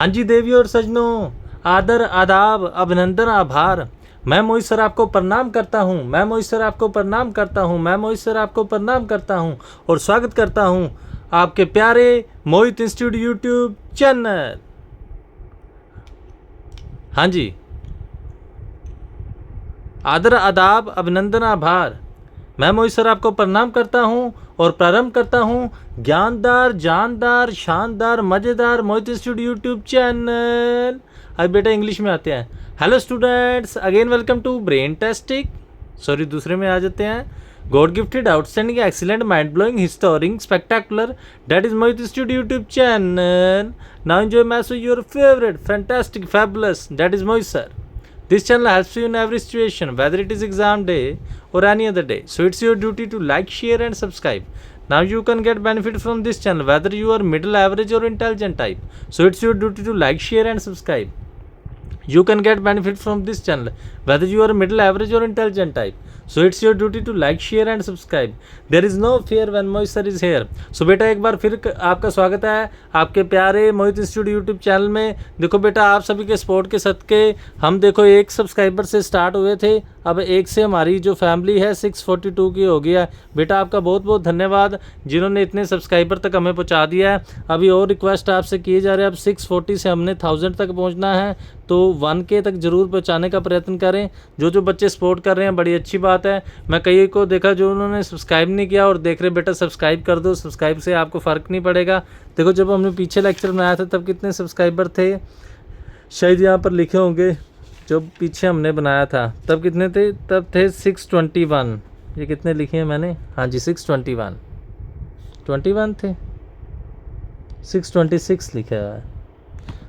हाँ जी देवियों और सज्जनों, आदर आदाब अभिनंदन आभार। मैं मोहित सर आपको प्रणाम करता हूँ। मैं मोहित सर आपको प्रणाम करता हूँ। मैं मोहित सर आपको प्रणाम करता हूँ और स्वागत करता हूँ आपके प्यारे मोहित इंस्टीट्यूट यूट्यूब चैनल। हाँ जी, आदर आदाब अभिनंदन आभार। मैं मोहित सर आपको प्रणाम करता हूँ और प्रारंभ करता हूँ ज्ञानदार जानदार शानदार मज़ेदार मोहित इंस्टीट्यूट यूट्यूब चैनल। अब बेटा इंग्लिश में आते हैं। Hello students, again welcome to brain testic. Sorry, दूसरे में आ जाते हैं। God gifted outstanding excellent mind blowing historic spectacular that is Mohit institute YouTube channel. Now enjoy match with your favourite fantastic fabulous that is Mohit sir. This channel helps you in every situation, whether it is exam day or any other day. So it's your duty to like, share and subscribe. Now you can get benefit from this channel, whether you are middle, average or intelligent type. So it's your duty to like, share and subscribe. You can get benefit from this channel, whether you are middle, average or intelligent type. So it's your duty to like, share and subscribe. There is no fear when Mohit sir is here. So बेटा एक बार फिर आपका स्वागत है आपके प्यारे मोहित institute YouTube channel में। देखो बेटा, आप सभी के सपोर्ट के सदके हम देखो 1 सब्सक्राइबर से स्टार्ट हुए थे, अब 1 से हमारी जो फैमिली है 642 की हो गया। बेटा आपका बहुत बहुत धन्यवाद जिन्होंने इतने सब्सक्राइबर तक हमें पहुंचा दिया है। अभी और रिक्वेस्ट आपसे किए जा रहे हैं, अब 640 से हमने 1000 तक पहुंचना है, तो 1K तक ज़रूर पहुंचाने का प्रयत्न करें। जो बच्चे सपोर्ट कर रहे हैं बड़ी अच्छी बात है। मैं कई को देखा जो उन्होंने सब्सक्राइब नहीं किया और देख रहे, बेटा सब्सक्राइब कर दो, सब्सक्राइब से आपको फ़र्क नहीं पड़ेगा। देखो जब हमने पीछे लेक्चर बनाया था तब कितने सब्सक्राइबर थे, शायद यहाँ पर लिखे होंगे। जो पीछे हमने बनाया था तब कितने थे, तब थे 621। ये कितने लिखे हैं मैंने, हाँ जी 621 21 थे, 626 लिखा हुआ है,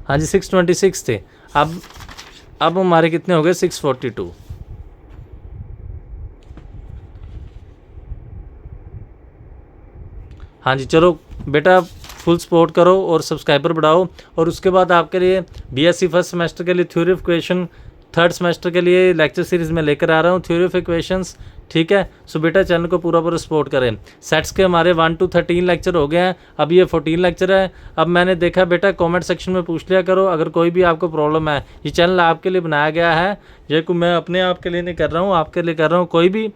हाँ जी 626 थे। अब हमारे कितने हो गए, 642। हाँ जी चलो बेटा फुल सपोर्ट करो और सब्सक्राइबर बढ़ाओ। और उसके बाद आपके लिए बीएससी फर्स्ट सेमेस्टर के लिए theory of equation, third semester के लिए लेक्चर सीरीज़ में लेकर आ रहा हूँ थ्योरी ऑफ इक्वेशंस, ठीक है। सो बेटा चैनल को पूरा सपोर्ट करें। सेट्स के हमारे 1 to 13 लेक्चर हो गए हैं, अब ये 14 लेक्चर है। अब मैंने देखा बेटा कमेंट सेक्शन में पूछ लिया करो अगर कोई भी आपको प्रॉब्लम है। ये चैनल आपके लिए बनाया गया है, ये को मैं अपने आप के लिए नहीं कर रहा हूँ, आपके लिए कर रहा हूँ। कोई भी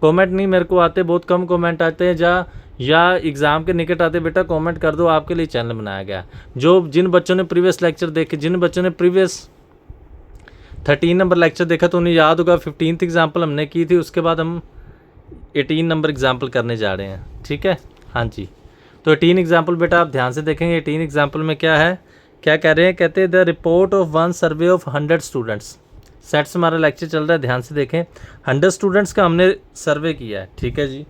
कमेंट नहीं मेरे को आते, बहुत कम कमेंट आते हैं या एग्ज़ाम के निकट आते, बेटा कमेंट कर दो, आपके लिए चैनल बनाया गया। जिन बच्चों ने प्रीवियस लेक्चर देखे, जिन बच्चों ने प्रीवियस 13 नंबर लेक्चर देखा तो उन्हें याद होगा 15th एग्जाम्पल हमने की थी, उसके बाद हम 18 नंबर एग्जाम्पल करने जा रहे हैं, ठीक है। हाँ जी, तो 18 एग्जाम्पल बेटा आप ध्यान से देखेंगे। 18 एग्जाम्पल में क्या है, क्या कह रहे हैं, कहते हैं the report of 1 survey of 100 students. Sets हमारा लेक्चर चल रहा है, ध्यान से देखें। 100 स्टूडेंट्स का हमने सर्वे किया है, ठीक है जी।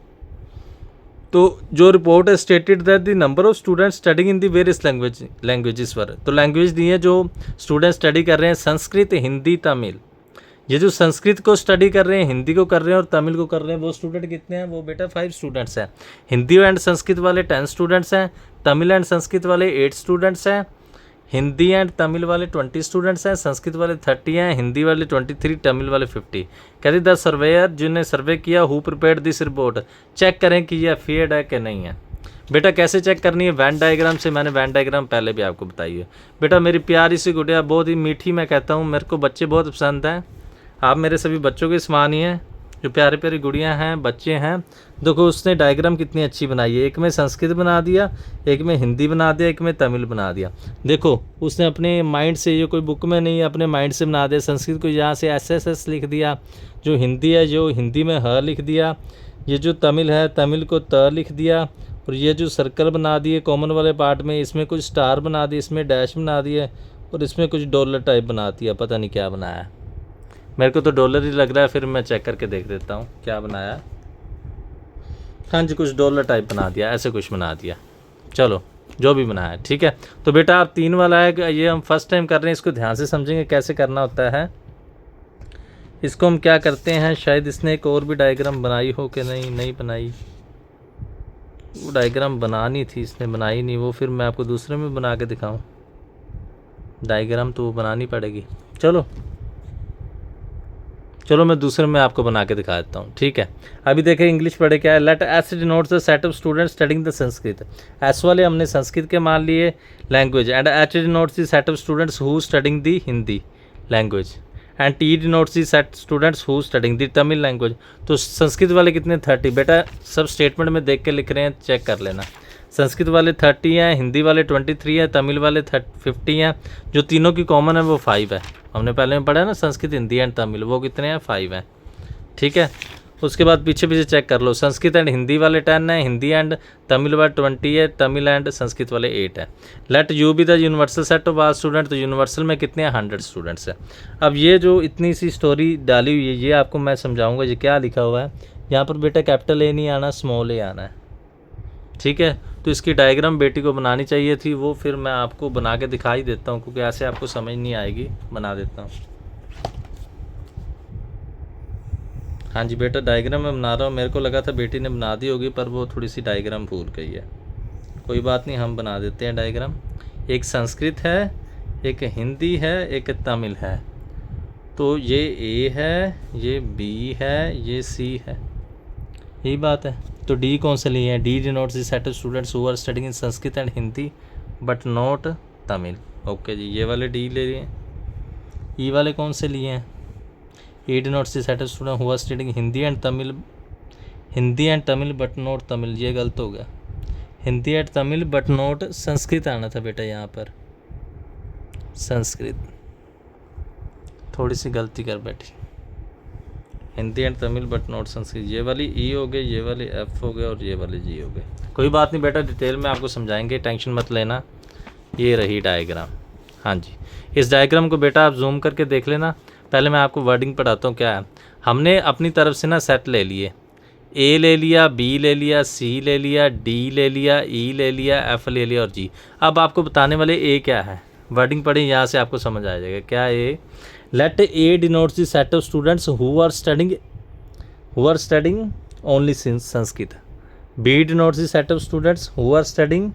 तो जो रिपोर्ट है stated that the number of students studying in the various languages पर, तो लैंग्वेज दी है जो स्टूडेंट स्टडी कर रहे हैं, संस्कृत हिंदी तमिल। ये जो संस्कृत को स्टडी कर रहे हैं, हिंदी को कर रहे हैं और तमिल को कर रहे हैं, वो स्टूडेंट कितने हैं, वो बेटा 5 स्टूडेंट्स हैं। हिंदी एंड संस्कृत वाले 10 स्टूडेंट्स हैं, तमिल एंड संस्कृत वाले 8 स्टूडेंट्स हैं, हिंदी एंड तमिल वाले 20 स्टूडेंट्स हैं, संस्कृत वाले 30 हैं, हिंदी वाले 23, तमिल वाले 50। कहते द सर्वेयर जिन्होंने सर्वे किया who prepared this report, check करें कि यह फेयर्ड है कि नहीं है। बेटा कैसे चेक करनी है, वैन डायग्राम से। मैंने वैन डायग्राम पहले भी आपको बताई है। बेटा मेरी प्यारी सी गुड़िया बहुत ही मीठी, मैं कहता हूँ मेरे को बच्चे बहुत पसंद हैं, आप मेरे सभी बच्चों के समान ही हैं, जो प्यारे प्यारी गुड़ियाँ हैं, बच्चे हैं। देखो उसने डायग्राम कितनी अच्छी बनाई है, एक में संस्कृत बना दिया, एक में हिंदी बना दिया, एक में तमिल बना दिया। देखो उसने अपने माइंड से, ये कोई बुक में नहीं है, अपने माइंड से बना दिया। संस्कृत को यहाँ से SSS लिख दिया, जो हिंदी है जो हिंदी में ह लिख दिया, ये जो तमिल है तमिल को त लिख दिया, और ये जो सर्कल बना दिए कॉमन वाले पार्ट में, इसमें कुछ स्टार बना दिए, इसमें डैश बना दिए और इसमें कुछ डॉलर टाइप बना दिया, पता नहीं क्या बनाया है, मेरे को तो डॉलर ही लग रहा है, फिर मैं चेक करके देख देता हूँ क्या बनाया। हाँ जी कुछ डॉलर टाइप बना दिया, ऐसे कुछ बना दिया, चलो जो भी बनाया है, ठीक है। तो बेटा आप 3 वाला है, ये हम फर्स्ट टाइम कर रहे हैं, इसको ध्यान से समझेंगे कैसे करना होता है। इसको हम क्या करते हैं, शायद इसने एक और भी डायग्राम बनाई हो कि नहीं बनाई, वो डायग्राम बनानी थी इसने बनाई नहीं, वो फिर मैं आपको दूसरे में बना के दिखाऊँ। डायग्राम तो वो बनानी पड़ेगी, चलो चलो मैं दूसरे में आपको बना के दिखा देता हूँ, ठीक है। अभी देखें इंग्लिश पढ़े क्या है, let S denotes the set of students studying the Sanskrit. S वाले हमने संस्कृत के मान लिए language, and H denotes the set of students who studying the Hindi language, and T denotes the set students who studying the Tamil language. तो संस्कृत वाले कितने 30, बेटा सब स्टेटमेंट में देख के लिख रहे हैं, चेक कर लेना। संस्कृत वाले 30 हैं, हिंदी वाले 23 हैं, तमिल वाले 50 हैं। जो तीनों की कॉमन है वो 5 है। हमने पहले में पढ़ा है ना संस्कृत हिंदी एंड तमिल, वो कितने हैं 5 हैं, ठीक है। उसके बाद पीछे पीछे चेक कर लो, संस्कृत एंड हिंदी वाले 10 हैं, हिंदी एंड तमिल वाले 20 है, तमिल एंड संस्कृत वाले 8 है। Let you be the universal set of all student. तो यूनिवर्सल में कितने हैं 100 स्टूडेंट्स हैं। अब ये जो इतनी सी स्टोरी डाली हुई है ये आपको मैं समझाऊंगा। ये क्या लिखा हुआ है यहाँ पर बेटा, कैपिटल ए नहीं आना, स्मॉल ए आना है, ठीक है। तो इसकी डायग्राम बेटी को बनानी चाहिए थी, वो फिर मैं आपको बना के दिखा ही देता हूँ क्योंकि ऐसे आपको समझ नहीं आएगी, बना देता हूँ। हाँ जी बेटा डायग्राम मैं बना रहा हूँ, मेरे को लगा था बेटी ने बना दी होगी पर वो थोड़ी सी डायग्राम भूल गई है। कोई बात नहीं, हम बना देते हैं डायग्राम। एक संस्कृत है, एक हिंदी है, एक तमिल है। तो ये ए है, ये बी है, ये सी है, यही बात है। तो डी कौन से लिए हैं, D denotes the set of students who are studying in Sanskrit and Hindi but not Tamil. Okay ji, ये वाले डी ले लिए। ई वाले कौन से लिए हैं, A denotes the set of student who are studying Hindi and Tamil but not Tamil. ये गलत हो गया, Hindi and Tamil but not Sanskrit आना था बेटा, यहाँ पर संस्कृत, थोड़ी सी गलती कर बैठी, Hindi and Tamil but not Sanskrit. ये वाली ई हो गई, ये वाली एफ हो गए और ये वाली जी हो गए। कोई बात नहीं बेटा, डिटेल में आपको समझाएंगे, टेंशन मत लेना। ये रही डायग्राम। हाँ जी, इस डायग्राम को बेटा आप जूम करके देख लेना। पहले मैं आपको वर्डिंग पढ़ाता हूँ क्या है। हमने अपनी तरफ से ना सेट ले लिए, ए ले लिया, बी ले लिया, सी ले लिया, डी ले लिया, ई ले लिया, एफ ले लिया और जी। अब आपको बताने वाले ए क्या है, वर्डिंग पढ़ें, यहाँ से आपको समझ आ जाएगा क्या A. Let A denotes the set of students who are studying only Sanskrit. B denotes the set of students who are studying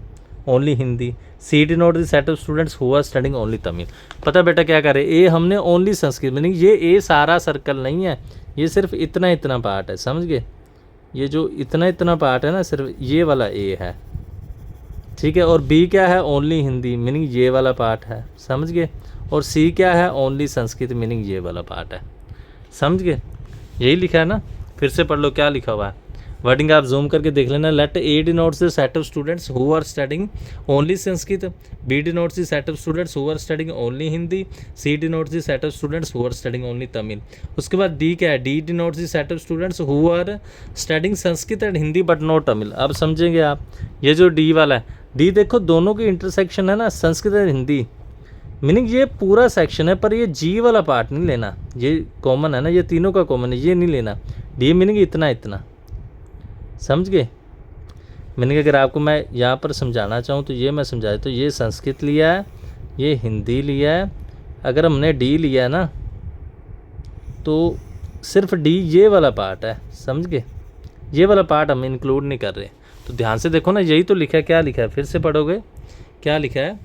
only Hindi. C denotes the set of students who are studying only Tamil. पता बेटा क्या करे, ए हमने only Sanskrit, meaning ये ए सारा circle नहीं है, ये सिर्फ इतना इतना पार्ट है, समझ गए। ये जो इतना इतना पार्ट है ना, सिर्फ ये वाला ए है, ठीक है। और बी क्या है, ओनली हिंदी, मीनिंग ये वाला पार्ट है, समझ गए। और सी क्या है, ओनली संस्कृत, मीनिंग ये वाला पार्ट है, समझ गए। यही लिखा है ना, फिर से पढ़ लो क्या लिखा हुआ है। वर्डिंग आप जूम करके देख लेना। Let A denotes the set of students who are studying only Sanskrit. B denotes the set of students who are studying only Hindi. C denotes the set of students who are studying only Tamil. उसके बाद D क्या है, D denotes the set of students who are studying Sanskrit and Hindi but not Tamil. अब समझेंगे आप, ये जो D वाला है, डी देखो दोनों की इंटरसेक्शन है ना, संस्कृत एंड हिंदी, मीनिंग ये पूरा सेक्शन है, पर ये जी वाला पार्ट नहीं लेना, ये कॉमन है ना, ये तीनों का कॉमन है, ये नहीं लेना। डी मीनिंग इतना इतना, समझ गए। मीनिंग अगर आपको मैं यहाँ पर समझाना चाहूँ तो ये मैं समझाया, तो ये संस्कृत लिया है, ये हिंदी लिया है। अगर हमने डी लिया है ना तो सिर्फ डी ये वाला पार्ट है, समझ गए। ये वाला पार्ट हम इंक्लूड नहीं कर रहे। तो ध्यान से देखो ना, यही तो लिखा है, क्या लिखा है, फिर से पढ़ोगे क्या लिखा है,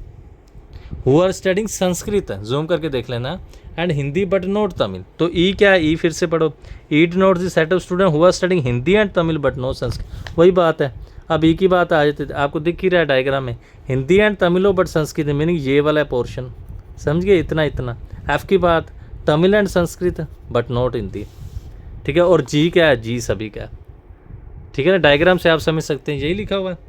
who are studying Sanskrit, zoom करके देख लेना, and Hindi but not Tamil. तो ई क्या है, ई फिर से पढ़ो, E denotes the set of student who are studying Hindi and Tamil but not Sanskrit. वही बात है। अब ई की बात आ जाती है, आपको दिख ही रहा है डायग्राम में, हिंदी एंड तमिलो बट संस्कृत, मीनिंग ये वाला पोर्शन, समझ गए, इतना इतना। एफ की बात, Tamil and Sanskrit but not Hindi, ठीक है। और जी क्या है, जी सभी का, ठीक है ना। डायग्राम से आप समझ सकते हैं, यही लिखा हुआ है।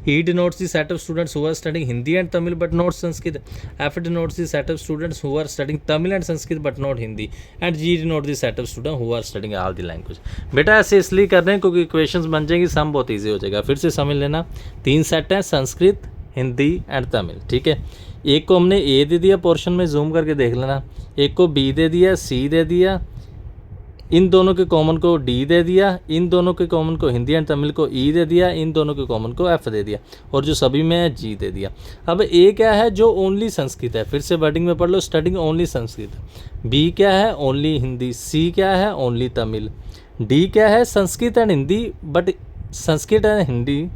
E denotes the set of students who are studying Hindi and Tamil but not Sanskrit. F denotes the set of students who are studying Tamil and Sanskrit but not Hindi. And G denotes the set of students who are studying all the language. बेटा ऐसे इसलिए कर रहे हैं क्योंकि equations बन जाएंगी, सम बहुत ईजी हो जाएगा। फिर से समझ लेना, 3 सेट हैं, संस्कृत, हिंदी एंड तमिल, ठीक है। एक को हमने ए दे दिया, पोर्शन में जूम करके देख लेना। एक को बी दे दिया, सी दे दिया, इन दोनों के कॉमन को डी दे दिया, इन दोनों के कॉमन को हिंदी एंड तमिल को ई दे दिया, इन दोनों के कॉमन को एफ दे दिया, और जो सभी में है जी दे दिया। अब ए क्या है, जो ओनली संस्कृत है, फिर से वर्डिंग में पढ़ लो, स्टडिंग ओनली संस्कृत। बी क्या है, ओनली हिंदी। सी क्या है, ओनली तमिल। डी क्या है, Sanskrit and Hindi but Sanskrit and Hindi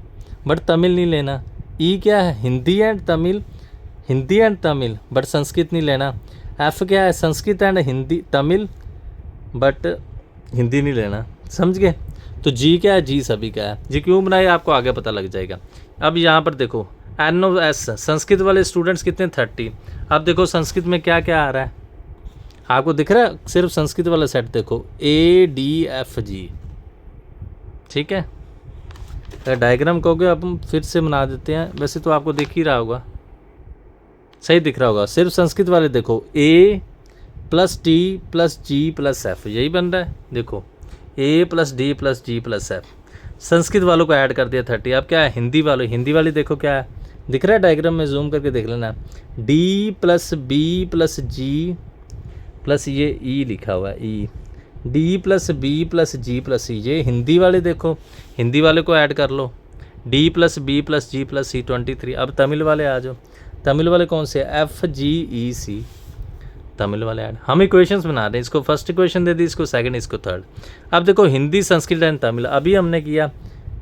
but Tamil नहीं लेना। ई क्या है, हिंदी एंड तमिल बट संस्कृत नहीं लेना। एफ क्या है, संस्कृत एंड हिंदी तमिल बट हिंदी नहीं लेना, समझ गए। तो जी क्या है, जी सभी का है। जी क्यों बनाए आपको आगे पता लग जाएगा। अब यहाँ पर देखो NOS संस्कृत वाले स्टूडेंट्स कितने 30। अब देखो संस्कृत में क्या क्या आ रहा है आपको दिख रहा है, सिर्फ संस्कृत वाला सेट देखो ADFG, ठीक है। अगर डायग्राम कहोगे अब हम फिर से बना देते हैं, वैसे तो आपको दिख ही रहा होगा, सही दिख रहा होगा। सिर्फ संस्कृत वाले देखो A + T + G + F, यही बन रहा है। देखो A + D + G + F, Sanskrit वालों को ऐड कर दिया 30। अब क्या है हिंदी वाली देखो क्या है दिख रहा है, डायग्राम में जूम करके देख लेना। D + B + G + ये E लिखा हुआ है E, D + B + G + C, ये हिंदी वाले देखो, हिंदी वाले को ऐड कर लो D + B + G + C 23। अब तमिल वाले आ जाओ, तमिल वाले कौन से FGEC, तमिल वाले ऐड। हम इक्वेशंस बना रहे हैं, इसको फर्स्ट इक्वेशन दे दी, इसको सेकंड, इसको थर्ड। अब देखो हिंदी संस्कृत एंड तमिल, अभी हमने किया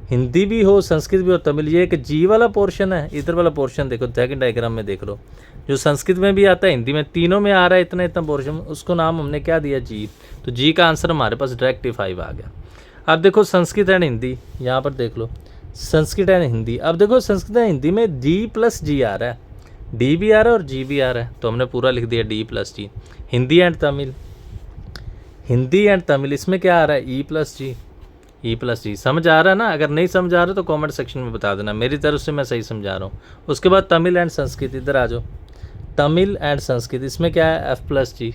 हिंदी भी हो संस्कृत भी हो तमिल। ये एक जी वाला पोर्शन है, इधर वाला पोर्शन देखो सेकंड डायग्राम में देख लो, जो संस्कृत में भी आता है हिंदी में, तीनों में आ रहा है इतना इतना पोर्शन, उसको नाम हमने क्या दिया जी। तो जी का आंसर हमारे पास डायरेक्ट 5 आ गया। अब देखो संस्कृत एंड हिंदी, यहाँ पर देख लो संस्कृत एंड हिंदी। अब देखो संस्कृत एंड हिंदी में D + G आ रहा है, D भी आ रहा है और G भी आ रहा है, तो हमने पूरा लिख दिया D + G। Hindi and Tamil, इसमें क्या आ रहा है E + G, समझ आ रहा है ना। अगर नहीं समझ आ रहा तो कमेंट सेक्शन में बता देना, मेरी तरफ से मैं सही समझा रहा हूँ। उसके बाद तमिल एंड संस्कृत, इधर आ जाओ, तमिल एंड संस्कृत, इसमें क्या है F + G,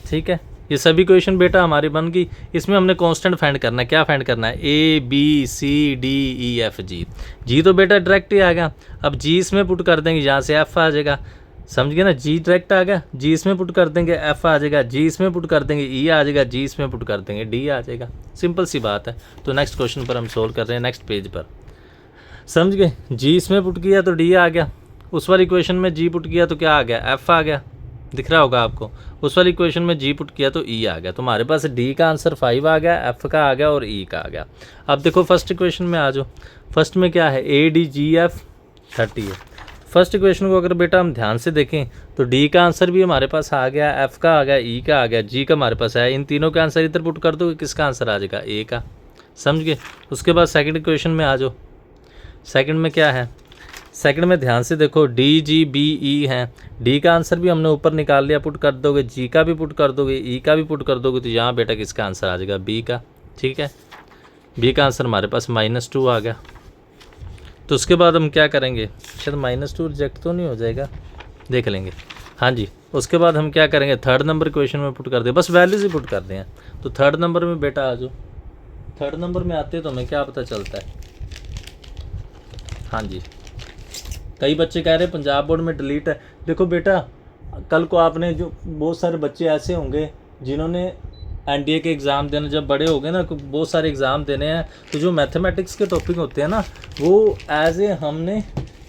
ठीक है। ये सभी क्वेश्चन बेटा हमारी बन गई। इसमें हमने कांस्टेंट फाइंड करना है, क्या फाइंड करना है A B C D E F G। जी तो बेटा डायरेक्ट ही आ गया, अब जी इसमें पुट कर देंगे, यहाँ से F आ जाएगा, समझ गए ना। जी डायरेक्ट आ गया, जी इसमें पुट कर देंगे F आ जाएगा, जी इसमें पुट कर देंगे E आ जाएगा, जी इसमें पुट कर देंगे D आ जाएगा, सिंपल सी बात है। तो नेक्स्ट क्वेश्चन पर हम सोल्व कर रहे हैं, नेक्स्ट पेज पर, समझ गए। जी इसमें पुट किया तो D आ गया, उस वाली इक्वेशन में जी पुट किया तो क्या आ गया F आ गया, दिख रहा होगा आपको। उस वाली इक्वेशन में जी पुट किया तो E आ गया, तो हमारे पास D का आंसर 5 आ गया, F का आ गया और E का आ गया। अब देखो फर्स्ट इक्वेशन में आ जाओ, फर्स्ट में क्या है ADGF 30 है। फर्स्ट इक्वेशन को अगर बेटा हम ध्यान से देखें तो D का आंसर भी हमारे पास आ गया, F का आ गया, E का आ गया, G का हमारे पास है। इन तीनों का आंसर इधर पुट कर दो, किसका आंसर आ जाएगा A का, समझ गए। उसके बाद सेकंड इक्वेशन में आ जाओ, सेकंड में क्या है, सेकंड में ध्यान से देखो DGBE है। D का आंसर भी हमने ऊपर निकाल लिया, पुट कर दोगे, G का भी पुट कर दोगे, E का भी पुट कर दोगे, तो यहाँ बेटा किसका आंसर आ जाएगा B का, ठीक है। B का आंसर हमारे पास -2 आ गया। तो उसके बाद हम क्या करेंगे, शायद -2 रिजेक्ट तो नहीं हो जाएगा, देख लेंगे, हाँ जी। उसके बाद हम क्या करेंगे, थर्ड नंबर क्वेश्चन में पुट कर दें, बस वैल्यूज ही पुट कर दें। तो थर्ड नंबर में बेटा आ जाओ, थर्ड नंबर में आते तो हमें क्या पता चलता है, हाँ जी। कई बच्चे कह रहे हैं पंजाब बोर्ड में डिलीट है। देखो बेटा कल को आपने जो बहुत सारे बच्चे ऐसे होंगे जिन्होंने NDA के एग्ज़ाम देने, जब बड़े हो गए ना, बहुत सारे एग्ज़ाम देने हैं, तो जो मैथमेटिक्स के टॉपिक होते हैं ना, वो एज ए हमने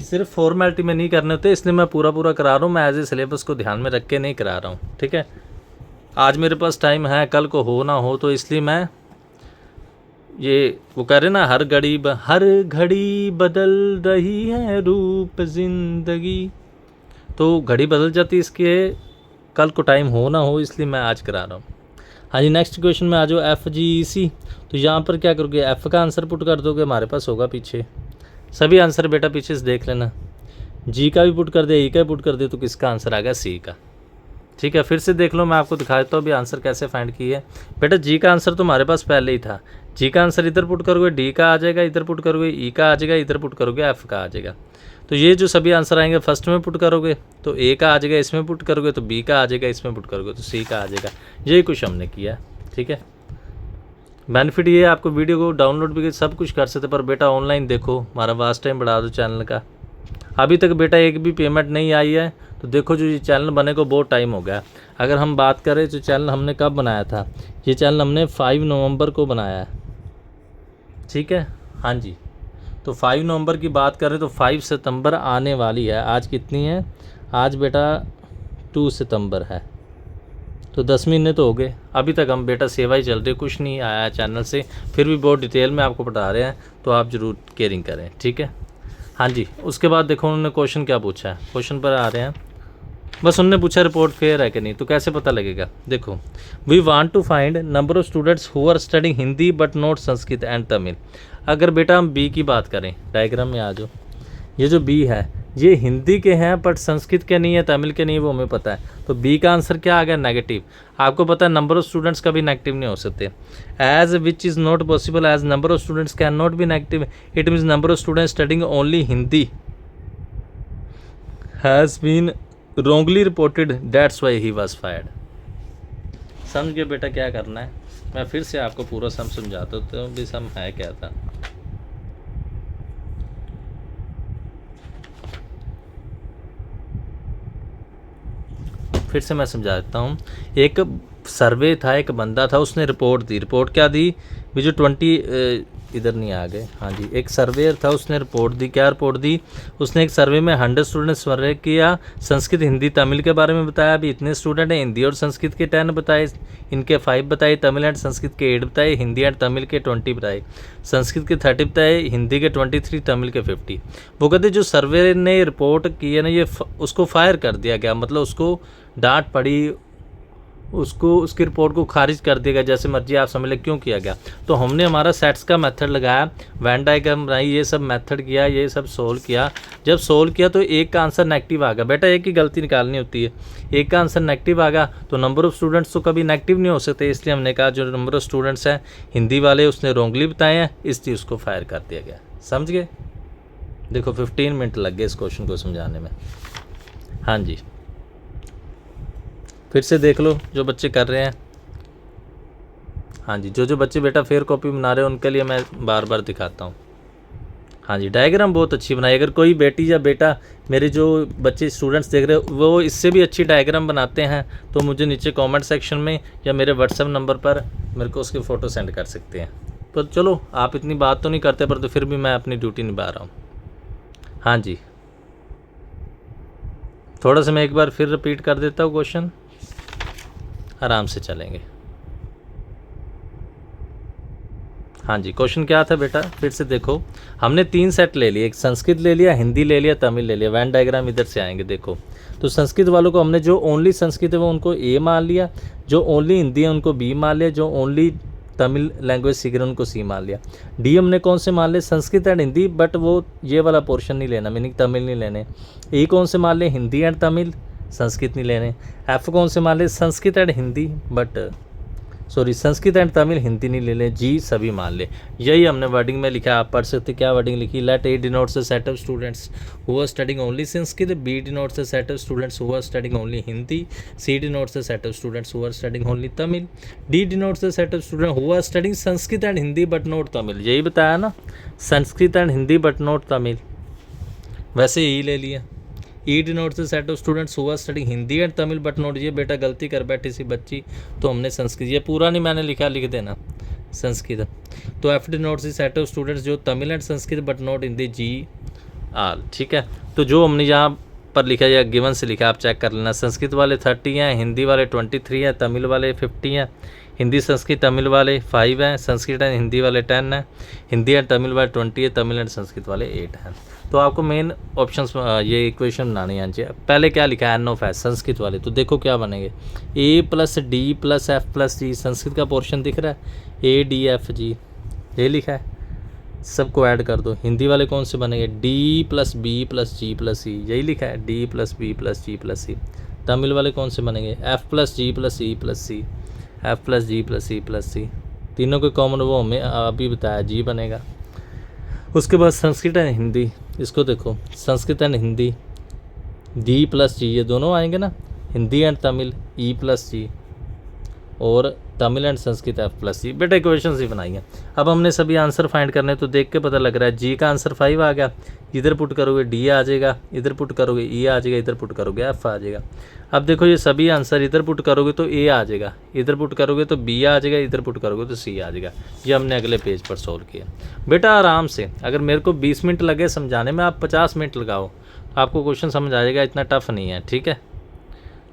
सिर्फ फॉर्मेलिटी में नहीं करने होते, इसलिए मैं पूरा करा रहा हूँ। मैं एज ए सिलेबस को ध्यान में रख के नहीं करा रहा हूँ, ठीक है। आज मेरे पास टाइम है, कल को हो ना हो, तो इसलिए मैं ये वो कह रहे ना, हर घड़ी बदल रही है रूप जिंदगी, तो घड़ी बदल जाती है, इसके कल को टाइम हो ना हो, इसलिए मैं आज करा रहा हूँ। हाँ जी, नेक्स्ट क्वेश्चन में आ जाओ FGEC। तो यहाँ पर क्या करोगे, F का आंसर पुट कर दोगे, हमारे पास होगा पीछे सभी आंसर बेटा, पीछे से देख लेना। G का भी पुट कर दे, E का भी पुट कर दे, तो किसका आंसर आ गया C का, ठीक है। फिर से देख लो, मैं आपको दिखा देता हूँ अभी आंसर कैसे फाइंड की है। बेटा G का आंसर तो हमारे पास पहले ही था, G का आंसर इधर पुट करोगे, D का आ जाएगा, इधर पुट करोगे E का आ जाएगा, इधर पुट करोगे F का आ जाएगा। तो ये जो सभी आंसर आएंगे फर्स्ट में पुट करोगे तो A का आ जाएगा, इसमें पुट करोगे तो B का आ जाएगा, इसमें पुट करोगे तो C का आ जाएगा। यही कुछ हमने किया, ठीक है। बेनिफिट ये है, आपको वीडियो को डाउनलोड भी सब कुछ कर सकते, पर बेटा ऑनलाइन देखो, हमारा वास्ट टाइम बढ़ा दो चैनल का। अभी तक बेटा एक भी पेमेंट नहीं आई है, तो देखो जो ये चैनल बने को बहुत टाइम हो गया। अगर हम बात करें तो चैनल हमने कब बनाया था, ये चैनल हमने 5 नवंबर को बनाया है, ठीक है, हाँ जी। तो 5 नवंबर की बात करें तो 5 सितंबर आने वाली है। आज कितनी है, आज बेटा 2 सितंबर है, तो 10 महीने तो हो गए। अभी तक हम बेटा सेवा ही चल रही है, कुछ नहीं आया है चैनल से, फिर भी बहुत डिटेल में आपको बता रहे हैं, तो आप ज़रूर केयरिंग करें, ठीक है, हाँ जी। उसके बाद देखो उन्होंने क्वेश्चन क्या पूछा है, क्वेश्चन पर आ रहे हैं। बस उनने पूछा रिपोर्ट फेयर है कि नहीं, तो कैसे पता लगेगा? देखो, we want to find number of students who are studying Hindi but not Sanskrit and Tamil. अगर बेटा हम बी की बात करें, डायग्राम में आ जाओ, ये जो बी है ये हिंदी के हैं बट संस्कृत के नहीं है, तमिल के नहीं है, वो हमें पता है। तो बी का आंसर क्या आ गया? नेगेटिव। आपको पता है नंबर ऑफ स्टूडेंट्स कभी नेगेटिव नहीं हो सकते। As which is not possible as number of students can not be negative, it means number of students studying only Hindi has been wrongly reported, that's why he was fired। समझ गए बेटा क्या करना है? मैं फिर से आपको पूरा सम समझाता हूँ, तो भी सम है क्या था। फिर से मैं समझा देता हूँ। एक सर्वे था, एक बंदा था, उसने रिपोर्ट दी। रिपोर्ट क्या दी? भी जो 20 इधर नहीं आ गए, हाँ जी, एक सर्वेयर था, उसने रिपोर्ट दी। क्या रिपोर्ट दी? उसने एक सर्वे में 100 स्टूडेंट्स सर्वे किया, संस्कृत हिंदी तमिल के बारे में बताया। अभी इतने स्टूडेंट हैं, हिंदी और संस्कृत के 10 बताए, इनके 5 बताए, तमिल एंड संस्कृत के 8 बताए, हिंदी एंड तमिल के 20 बताए, संस्कृत के 30 बताए, हिंदी के 23, तमिल के 50। वो कहते जो सर्वे ने रिपोर्ट की है ना, ये उसको फायर कर दिया गया, मतलब उसको डांट पड़ी, उसको उसकी रिपोर्ट को खारिज कर दिया गया, जैसे मर्जी आप समझ लें। क्यों किया गया? तो हमने हमारा सेट्स का मेथड लगाया, वेन डायग्राम बनाई, ये सब मेथड किया, ये सब सोल्व किया। जब सोल्व किया तो एक का आंसर नेगेटिव आ गया। बेटा एक ही गलती निकालनी होती है, एक का आंसर नेगेटिव आ गया तो नंबर ऑफ स्टूडेंट्स तो कभी नेगेटिव नहीं हो सकते, इसलिए हमने कहा जो नंबर ऑफ स्टूडेंट्स हैं हिंदी वाले उसने रॉन्गली बताए हैं, इसलिए उसको फायर कर दिया गया। समझ गए? देखो 15 मिनट लग गए इस क्वेश्चन को समझाने में। हाँ जी, फिर से देख लो जो बच्चे कर रहे हैं। हाँ जी, जो बच्चे बेटा फेयर कॉपी बना रहे हैं उनके लिए मैं बार बार दिखाता हूँ। हाँ जी, डायग्राम बहुत अच्छी बनाई। अगर कोई बेटी या बेटा, मेरे जो बच्चे स्टूडेंट्स देख रहे हो, वो इससे भी अच्छी डायग्राम बनाते हैं तो मुझे नीचे कमेंट सेक्शन में या मेरे व्हाट्सएप नंबर पर मेरे को उसकी फ़ोटो सेंड कर सकते हैं। तो चलो, आप इतनी बात तो नहीं करते पर तो फिर भी मैं अपनी ड्यूटी निभा रहा हूँ। हाँ जी, थोड़ा सा मैं एक बार फिर रिपीट कर देता हूँ क्वेश्चन, आराम से चलेंगे। हाँ जी, क्वेश्चन क्या था बेटा? फिर से देखो, हमने 3 सेट ले लिए, एक संस्कृत ले लिया, हिंदी ले लिया, तमिल ले लिया। वैन डायग्राम इधर से आएंगे। देखो, तो संस्कृत वालों को हमने जो ओनली संस्कृत है वो उनको ए मान लिया, जो ओनली हिंदी है उनको बी मान लिया, जो ओनली तमिल लैंग्वेज सीख रहे हैं उनको सी मान लिया। डी हमने कौन से मान लिए? संस्कृत एंड हिंदी, बट वो ये वाला पोर्शन नहीं लेना, मीनिंग तमिल नहीं लेने। ए कौन से मान लिए? हिंदी एंड तमिल, संस्कृत नहीं लेने। एफ कौन से मान ले? संस्कृत एंड हिंदी, संस्कृत एंड तमिल, हिंदी नहीं ले लें। जी सभी मान ले। यही हमने वर्डिंग में लिखा, आप पढ़ सकते। क्या वर्डिंग लिखी? Let A denotes the set of students who are studying only Sanskrit, B denotes the set of students who are studying only Hindi, C denotes the set of students who are studying only Tamil, D denotes the set of student who are studying Sanskrit and Hindi but not Tamil. यही बताया ना, Sanskrit and Hindi but not Tamil. वैसे यही ले लिया। E denotes the set of students who are studying Hindi and Tamil but not, ये बेटा गलती कर बैठी सी बच्ची, तो हमने संस्कृत, ये पूरा नहीं मैंने लिखा, लिख देना संस्कृत। तो F denotes the set of students जो Tamil and Sanskrit but not Hindi, G all. ठीक है, तो जो हमने यहाँ पर लिखा या गिवन से लिखा, आप चेक कर लेना। संस्कृत वाले 30 हैं, हिंदी वाले 23 हैं, तमिल वाले 50 हैं, हिंदी संस्कृत तमिल वाले 5 हैं, संस्कृत एंड हिंदी वाले 10 हैं, हिंदी एंड तमिल वाले 20 है, तमिल एंड संस्कृत वाले 8 हैं। तो आपको मेन ऑप्शंस ये इक्वेशन बनानी आनी चाहिए। पहले क्या लिखा है? एन ऑफ एस, संस्कृत वाले। तो देखो क्या बनेंगे, A plus D plus F plus G. Sanskrit का पोर्शन दिख रहा है, ए डी एफ जी, ये लिखा है, सबको ऐड कर दो। हिंदी वाले कौन से बनेंगे? D plus B plus G plus सी, यही लिखा है, D plus B plus G plus सी। तमिल वाले कौन से बनेंगे? F plus G plus E plus सी, F plus G plus E plus सी। तीनों के कॉमन वो हमें अभी बताया, जी बनेगा। उसके बाद संस्कृत एंड हिंदी, इसको देखो, Sanskrit and Hindi D plus G, ये दोनों आएंगे ना। Hindi and Tamil E plus G, और Tamil and Sanskrit F plus G. बेटा इक्वेशन ही बनाई है। अब हमने सभी आंसर फाइंड करने, तो देख के पता लग रहा है जी का आंसर 5 आ गया, इधर पुट करोगे डी आ जाएगा, इधर पुट करोगे ई आ जाएगा, इधर पुट करोगे एफ आ जाएगा। अब देखो ये सभी आंसर इधर पुट करोगे तो ए आ जाएगा, इधर पुट करोगे तो बी आ जाएगा, इधर पुट करोगे तो सी आ जाएगा। ये हमने अगले पेज पर सोल्व किया। बेटा आराम से, अगर मेरे को 20 मिनट लगे समझाने में, आप 50 मिनट लगाओ, आपको क्वेश्चन समझ आ जाएगा, इतना टफ नहीं है। ठीक है,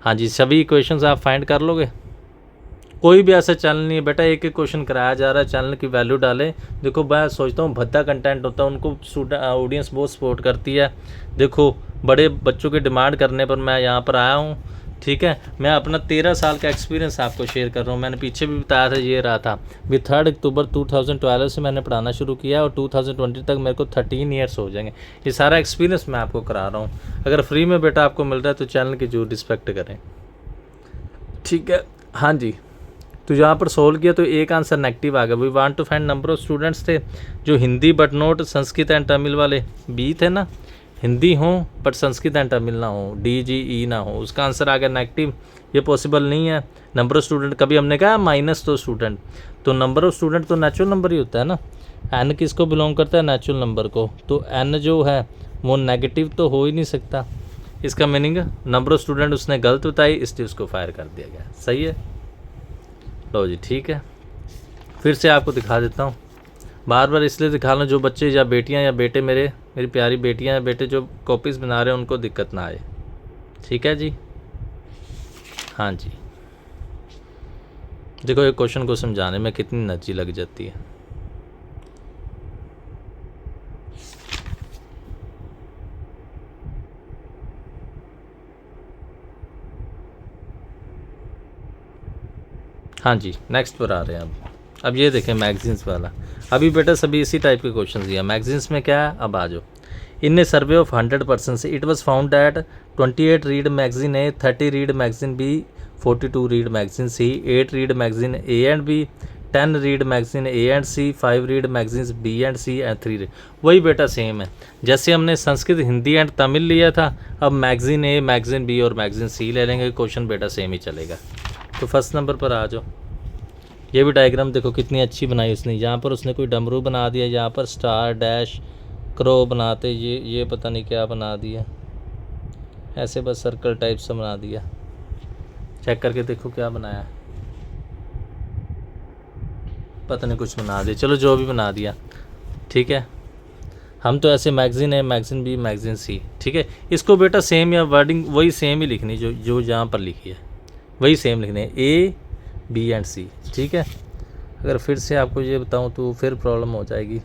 हाँ जी, सभी इक्वेशंस आप फाइंड कर लोगे। कोई भी ऐसा चैनल नहीं है बेटा एक एक क्वेश्चन कराया जा रहा है, चैनल की वैल्यू डालें। देखो मैं सोचता हूँ भद्दा कंटेंट होता है उनको स्टूडेंट ऑडियंस बहुत सपोर्ट करती है। देखो बड़े बच्चों की डिमांड करने पर मैं यहाँ पर आया हूँ, ठीक है। मैं अपना 13 साल का एक्सपीरियंस आपको शेयर कर रहा हूँ। मैंने पीछे भी बताया था, ये रहा था भी 3 अक्टूबर 2012 से मैंने पढ़ाना शुरू किया और 2020 तक मेरे को 13 ईयर्स हो जाएंगे। ये सारा एक्सपीरियंस मैं आपको करा रहा हूँ। अगर फ्री में बेटा आपको मिल रहा है तो चैनल की जरूर रिस्पेक्ट करें, ठीक है। हाँ जी, तो यहाँ पर सोल्व किया तो एक आंसर नेगेटिव आ गया। We want to find number of students थे जो Hindi but not Sanskrit and Tamil वाले, बी थे ना, हिंदी हो बट संस्कृत एंड तमिल ना हो, डी जी ई ना हो, उसका आंसर आ गया नेगेटिव। ये पॉसिबल नहीं है। नंबर ऑफ स्टूडेंट कभी हमने कहा माइनस तो स्टूडेंट, तो नंबर ऑफ स्टूडेंट तो नेचुरल नंबर ही होता है ना। एन किसको बिलोंग करता है, नेचुरल नंबर को, तो एन जो है वो नेगेटिव तो हो ही नहीं सकता। इसका मीनिंग नंबर ऑफ स्टूडेंट उसने गलत बताई, इसलिए उसको फायर कर दिया गया। सही है, लो जी ठीक है। फिर से आपको दिखा देता हूँ, बार बार इसलिए दिखा रहा हूँ जो बच्चे या बेटियाँ या बेटे मेरी प्यारी बेटियाँ या बेटे जो कॉपीज़ बना रहे हैं उनको दिक्कत ना आए, ठीक है जी। हाँ जी, देखो एक क्वेश्चन को समझाने में कितनी एनर्जी लग जाती है। हाँ जी, नेक्स्ट पर आ रहे हैं अब ये देखें मैगजीन्स वाला। अभी बेटा सभी इसी टाइप के क्वेश्चन दिया। मैगजीन्स में क्या है, अब आ जाओ। In a survey of 100% it was found that 28 read magazine A, 30 read magazine B, 42 read magazine C, 8 read magazine A and B, 10 read magazine A and C, 5 read magazine B and C and 3 read. वही बेटा same है जैसे हमने Sanskrit Hindi and Tamil लिया था, अब magazine ए, magazine B और magazine सी ले लेंगे। क्वेश्चन बेटा सेम ही चलेगा। तो फर्स्ट नंबर पर आ जाओ। ये भी डायग्राम देखो कितनी अच्छी बनाई उसने। यहाँ पर उसने कोई डमरू बना दिया, यहाँ पर स्टार डैश क्रो बनाते, ये पता नहीं क्या बना दिया, ऐसे बस सर्कल टाइप से बना दिया। चेक करके देखो क्या बनाया, पता नहीं कुछ बना दिया, चलो जो भी बना दिया ठीक है। हम तो ऐसे मैगजीन है, मैगजीन बी, मैगजीन सी, ठीक है। इसको बेटा सेम या वर्डिंग वही सेम ही लिखनी जो यहाँ पर लिखी है, वही सेम लिखने है, ए बी एंड सी, ठीक है। अगर फिर से आपको ये बताऊं तो फिर प्रॉब्लम हो जाएगी,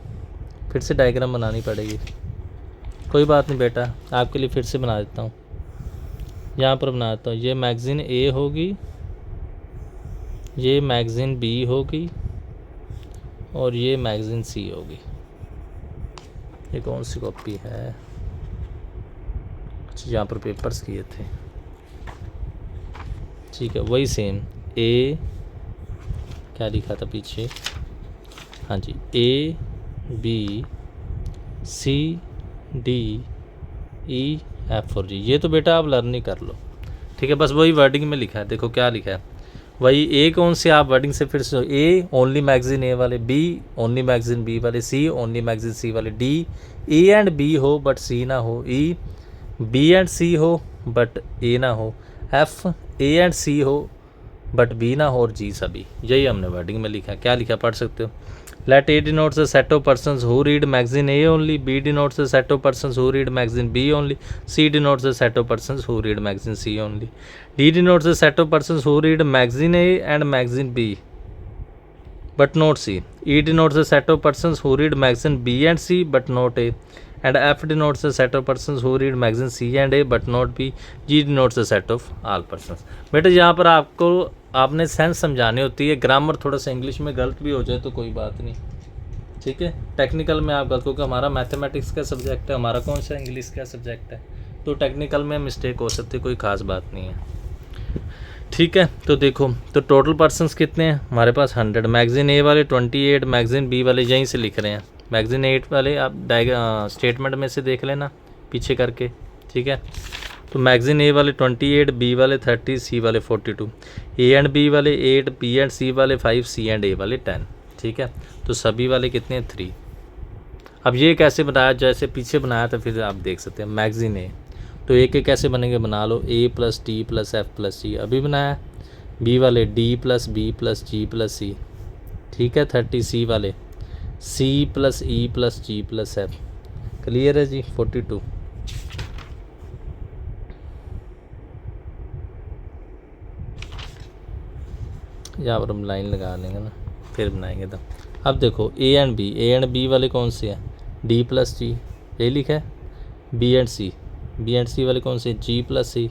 फिर से डायग्राम बनानी पड़ेगी। कोई बात नहीं बेटा, आपके लिए फिर से बना देता हूँ। यहाँ पर बना देता हूँ, ये मैगज़ीन ए होगी, ये मैगज़ीन बी होगी और ये मैगज़ीन सी होगी। ये कौन सी कॉपी है, अच्छा यहाँ पर पेपर्स किए थे, ठीक है। वही सेम, ए क्या लिखा था पीछे, हाँ जी, A B C D E F और जी। ये तो बेटा आप लर्न ही कर लो, ठीक है। बस वही वर्डिंग में लिखा है, देखो क्या लिखा है वही। ए कौन से आप वर्डिंग से फिर से, ए ओनली मैगजीन ए वाले, बी ओनली मैगजीन बी वाले, सी ओनली मैगजीन सी वाले, डी ए एंड बी हो बट सी ना हो, ई बी एंड सी हो बट ए ना हो, एफ ए एंड सी हो बट बी ना हो और जी सभी। यही हमने वर्डिंग में लिखा। क्या लिखा पढ़ सकते हो। Let A denotes a set of persons who read magazine A only, B denotes a set of persons who read magazine B only, C denotes a set of persons who read magazine C only, D denotes a set of persons who read magazine A and magazine B but not C. E denotes a set of persons who read magazine B and C but not A. And F denotes a set of persons who read magazine C and A but not B. G denotes a set of all persons. बेटा यहाँ पर आपको आपने sense समझानी होती है। Grammar थोड़ा सा इंग्लिश में गलत भी हो जाए तो कोई बात नहीं, ठीक है। टेक्निकल में आप गलत, क्योंकि हमारा मैथमेटिक्स का सब्जेक्ट है, हमारा कौन सा इंग्लिश का सब्जेक्ट है, तो टेक्निकल में मिस्टेक हो सकती है, कोई ख़ास बात नहीं है, ठीक है। तो देखो तो टोटल पर्सन्स कितने हैं हमारे पास 100। मैगजीन ए वाले 28, मैगजीन बी वाले यहीं से लिख रहे हैं। मैगजीन 8 वाले आप स्टेटमेंट में से देख लेना पीछे करके, ठीक है। तो मैगजीन ए वाले 28, बी वाले 30, सी वाले 42, ए एंड बी वाले 8, बी एंड सी वाले 5, सी एंड ए वाले 10, ठीक है। तो सभी वाले कितने हैं 3। अब ये कैसे बनाया, जैसे पीछे बनाया था फिर आप देख सकते हैं। मैगजीन ए तो एक एक कैसे बनेंगे बना लो, A plus T plus F plus C अभी बनाया। बी वाले D plus B plus G plus C, ठीक है। 30 सी वाले C plus E plus G plus F, clear है जी। 42 यहाँ पर हम लाइन लगा लेंगे ना, फिर बनाएंगे तो। अब देखो ए एंड बी वाले कौन से हैं, डी प्लस जी, ये लिखा है। बी एंड सी वाले कौन से, जी प्लस सी,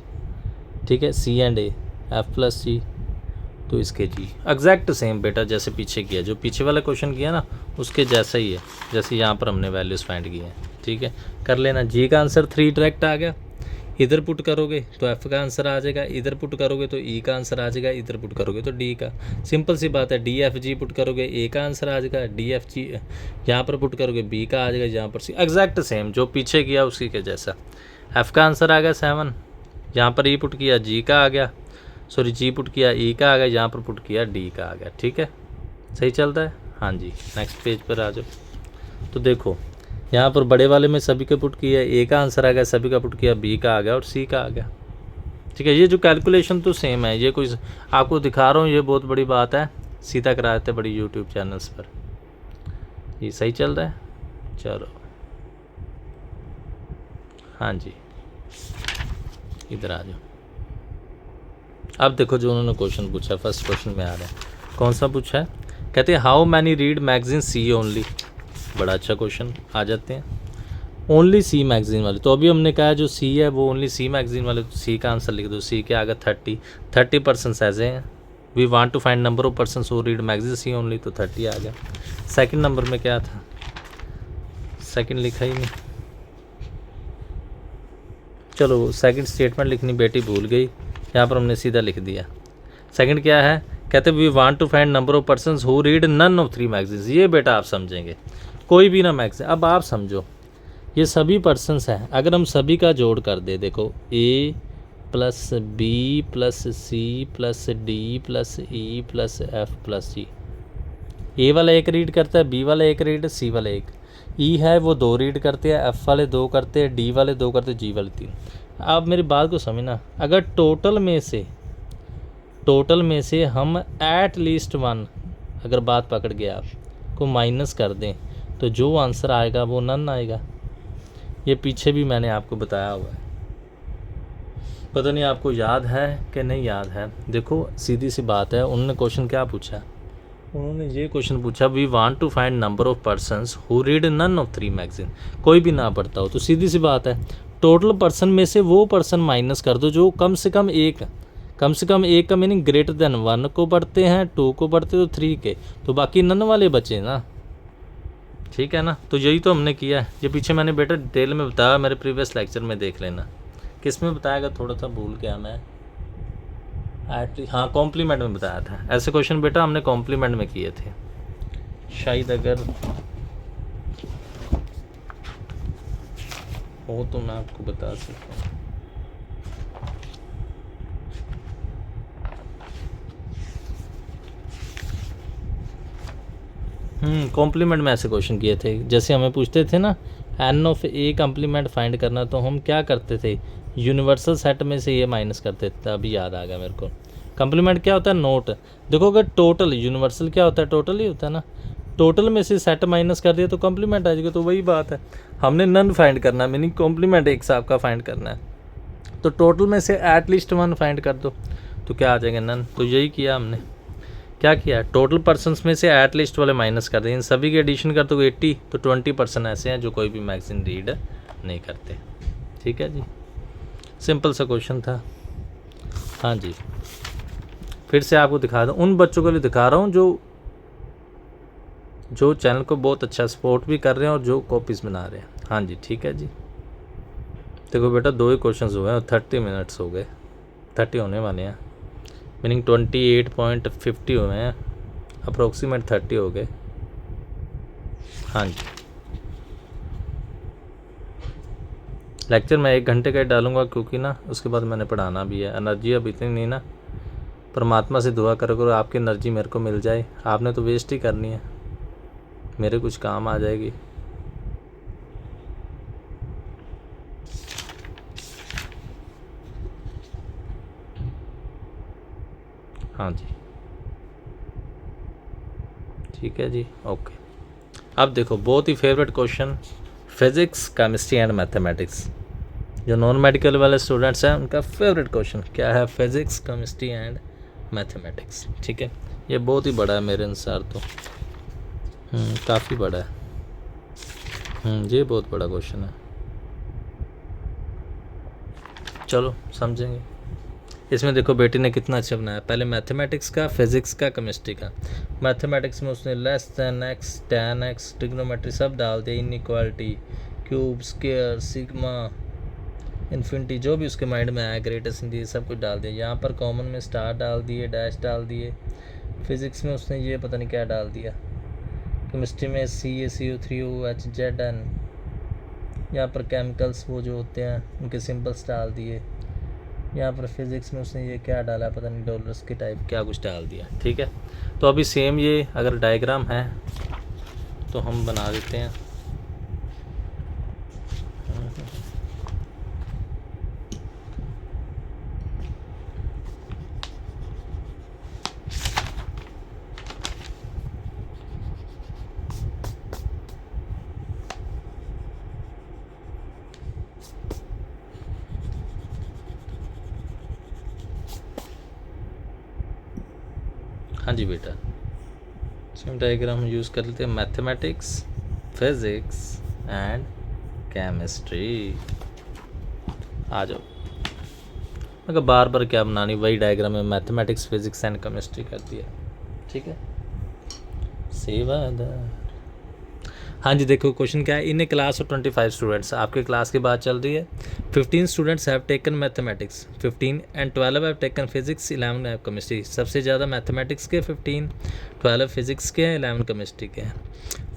ठीक है। सी एंड ए, एफ प्लस जी, तो इसके जी एग्जैक्ट सेम बेटा जैसे पीछे किया, जो पीछे वाला क्वेश्चन किया ना उसके जैसा ही है, जैसे यहाँ पर हमने वैल्यूज़ फाइंड किए हैं, ठीक है। कर लेना। जी का आंसर 3 डायरेक्ट आ गया, इधर पुट करोगे तो एफ का आंसर आ जाएगा, इधर पुट करोगे तो ई का आंसर आ जाएगा, इधर पुट करोगे तो डी का। सिंपल सी बात है। डी एफ जी पुट करोगे ए का आंसर आ जाएगा, डी एफ जी यहाँ पर पुट करोगे बी का आ जाएगा, यहाँ पर सी। एग्जैक्ट सेम जो पीछे किया उसी के जैसा। एफ का आंसर आ गया 7, यहाँ पर ई पुट किया जी का आ गया, सॉरी जी पुट किया ई का आ गया, यहाँ पर पुट किया डी का आ गया, ठीक है। सही चलता है, हाँ जी। नेक्स्ट पेज पर आ जाओ। तो देखो यहाँ पर बड़े वाले में सभी का पुट किया, ए का आंसर आ गया, सभी का पुट किया, बी का आ गया और सी का आ गया, ठीक है। ये जो कैलकुलेशन तो सेम है, ये कोई आपको दिखा रहा हूँ, ये बहुत बड़ी बात है, सीधा करा देते बड़ी यूट्यूब चैनल्स पर। ये सही चल रहा है, चलो हाँ जी, इधर आ जाओ। अब देखो जो उन्होंने क्वेश्चन पूछा, फर्स्ट क्वेश्चन में आ रहा है, कौन सा पूछा है, कहते हैं how many read magazine C only. बड़ा अच्छा क्वेश्चन, आ जाते हैं। ओनली सी मैगजीन वाले, तो अभी हमने कहा जो सी है वो ओनली सी मैगजीन वाले, तो सी का आंसर लिख दो। सी के आगे 30% ऐसे हैं। We want to find number of person who read magazine C only, तो 30 आ गया। सेकंड नंबर में क्या था, सेकंड लिखा ही नहीं, चलो सेकंड स्टेटमेंट लिखनी बेटी भूल गई, यहाँ पर हमने सीधा लिख दिया। सेकंड क्या है, कहते we want to find number of persons who read none of 3 magazines. ये बेटा आप समझेंगे, कोई भी ना मैगजीन। अब आप समझो ये सभी पर्सन्स हैं, अगर हम सभी का जोड़ कर दे, देखो A plus B plus C plus D plus E plus F plus G. A वाला 1 रीड करता है, बी वाला 1 रीड, सी वाला 1, ई है वो 2 रीड करते हैं, एफ वाले 2 करते हैं, डी वाले 2 करते हैं, जी वाले 3। आप मेरी बात को समझना, अगर टोटल में से हम एट लीस्ट 1, अगर बात पकड़ के आप को माइनस कर दें तो जो आंसर आएगा वो नन आएगा। ये पीछे भी मैंने आपको बताया हुआ है, पता नहीं आपको याद है कि नहीं याद है। देखो सीधी सी बात है, उन्होंने क्वेश्चन क्या पूछा, उन्होंने ये क्वेश्चन पूछा we want to find number of persons who read none of 3 magazine. कोई भी ना पढ़ता हो तो सीधी सी बात है, टोटल पर्सन में से वो पर्सन माइनस कर दो जो कम से कम एक का मीनिंग ग्रेटर देन 1 को पढ़ते हैं, 2 को पढ़ते तो 3 के, तो बाकी नन वाले बचे ना, ठीक है ना। तो यही तो हमने किया है। ये पीछे मैंने बेटा डिटेल में बताया, मेरे प्रीवियस लेक्चर में देख लेना। किस में बताएगा, थोड़ा सा भूल गया मैं, हाँ कॉम्प्लीमेंट में बताया था। ऐसे क्वेश्चन बेटा हमने कॉम्प्लीमेंट में किए थे शायद, अगर हो तो मैं आपको बता सकता हूँ। कॉम्प्लीमेंट में ऐसे क्वेश्चन किए थे, जैसे हमें पूछते थे ना n of A complement find करना, तो हम क्या करते थे, यूनिवर्सल सेट में से ये माइनस करते थे। अभी याद आ गया मेरे को। कम्प्लीमेंट क्या होता है, नोट। देखो अगर टोटल, यूनिवर्सल क्या होता है, टोटल ही होता है ना, टोटल में से सेट माइनस कर दिया तो कम्प्लीमेंट आ जाएगा। तो वही बात है, हमने नन फाइंड करना है, मीनिंग कॉम्प्लीमेंट एक साहब का फाइंड करना है, तो टोटल में से एटलीस्ट 1 फाइंड कर दो तो क्या आ जाएगा, नन। तो यही किया हमने। क्या किया, टोटल पर्सन्स में से एटलीस्ट वाले माइनस कर दें, इन सभी के एडिशन कर दो 80, तो 20% ऐसे हैं जो कोई भी मैगजीन रीड नहीं करते, ठीक है जी। सिंपल सा क्वेश्चन था, हाँ जी। फिर से आपको दिखा दूँ, उन बच्चों के लिए दिखा रहा हूँ जो चैनल को बहुत अच्छा सपोर्ट भी कर रहे हैं और जो कॉपीज़ बना रहे हैं, हाँ जी, ठीक है जी। देखो बेटा 2 ही क्वेश्चन हुए हैं, 30 मिनट्स हो गए, 30 होने वाले हैं, मीनिंग 28.50 हुए हैं, अप्रोक्सीमेट 30 हो गए, हाँ जी। लेक्चर मैं 1 घंटे का ही डालूंगा क्योंकि ना उसके बाद मैंने पढ़ाना भी है। एनर्जी अब इतनी नहीं ना, परमात्मा से दुआ करो आपकी एनर्जी मेरे को मिल जाए, आपने तो वेस्ट ही करनी है, मेरे कुछ काम आ जाएगी। हाँ जी, ठीक है जी, ओके। अब देखो बहुत ही favourite question, physics, chemistry and mathematics. जो नॉन मेडिकल वाले स्टूडेंट्स हैं उनका फेवरेट क्वेश्चन क्या है, फिज़िक्स, केमिस्ट्री एंड मैथमेटिक्स, ठीक है। ये बहुत ही बड़ा है मेरे अनुसार तो, काफ़ी बड़ा है। ये बहुत बड़ा क्वेश्चन है। चलो समझेंगे। इसमें देखो बेटी ने कितना अच्छा बनाया, पहले मैथमेटिक्स का, फिजिक्स का, केमिस्ट्री का। मैथमेटिक्स में उसने less than x, tan x, trigonometry सब डाल दिया, inequality, cube, square, sigma, infinity, जो भी उसके माइंड में आया, ग्रेटेस्ट इंटीजर, सब कुछ डाल दिया। यहाँ पर कॉमन में स्टार डाल दिए, डैश डाल दिए। फिज़िक्स में उसने ये पता नहीं क्या डाल दिया। केमिस्ट्री में CaCO3OH ZN। यहाँ पर केमिकल्स वो जो होते हैं उनके सिंबल्स डाल दिए। यहाँ पर फिज़िक्स में उसने ये क्या डाला पता नहीं, डॉलर्स के टाइप क्या कुछ डाल दिया। ठीक है, तो अभी सेम ये अगर डायग्राम है तो हम बना देते हैं। हाँ जी बेटा, सेम डायग्राम हम यूज़ कर लेते हैं, मैथमेटिक्स, फिज़िक्स एंड केमिस्ट्री। आ जाओ, अगर बार बार क्या बनानी, वही डायग्राम में मैथमेटिक्स, फिज़िक्स एंड केमिस्ट्री कर दिया। ठीक है, सेवादार। हाँ जी, देखो क्वेश्चन क्या है। इन ए क्लास ऑफ 25 स्टूडेंट्स, आपके क्लास की बात चल रही है। 15 students have taken mathematics 15 and 12 have taken physics, 11 have chemistry. सबसे ज़्यादा मैथमेटिक्स के 15, 12 फिजिक्स के हैं, 11 केमिस्ट्री के हैं।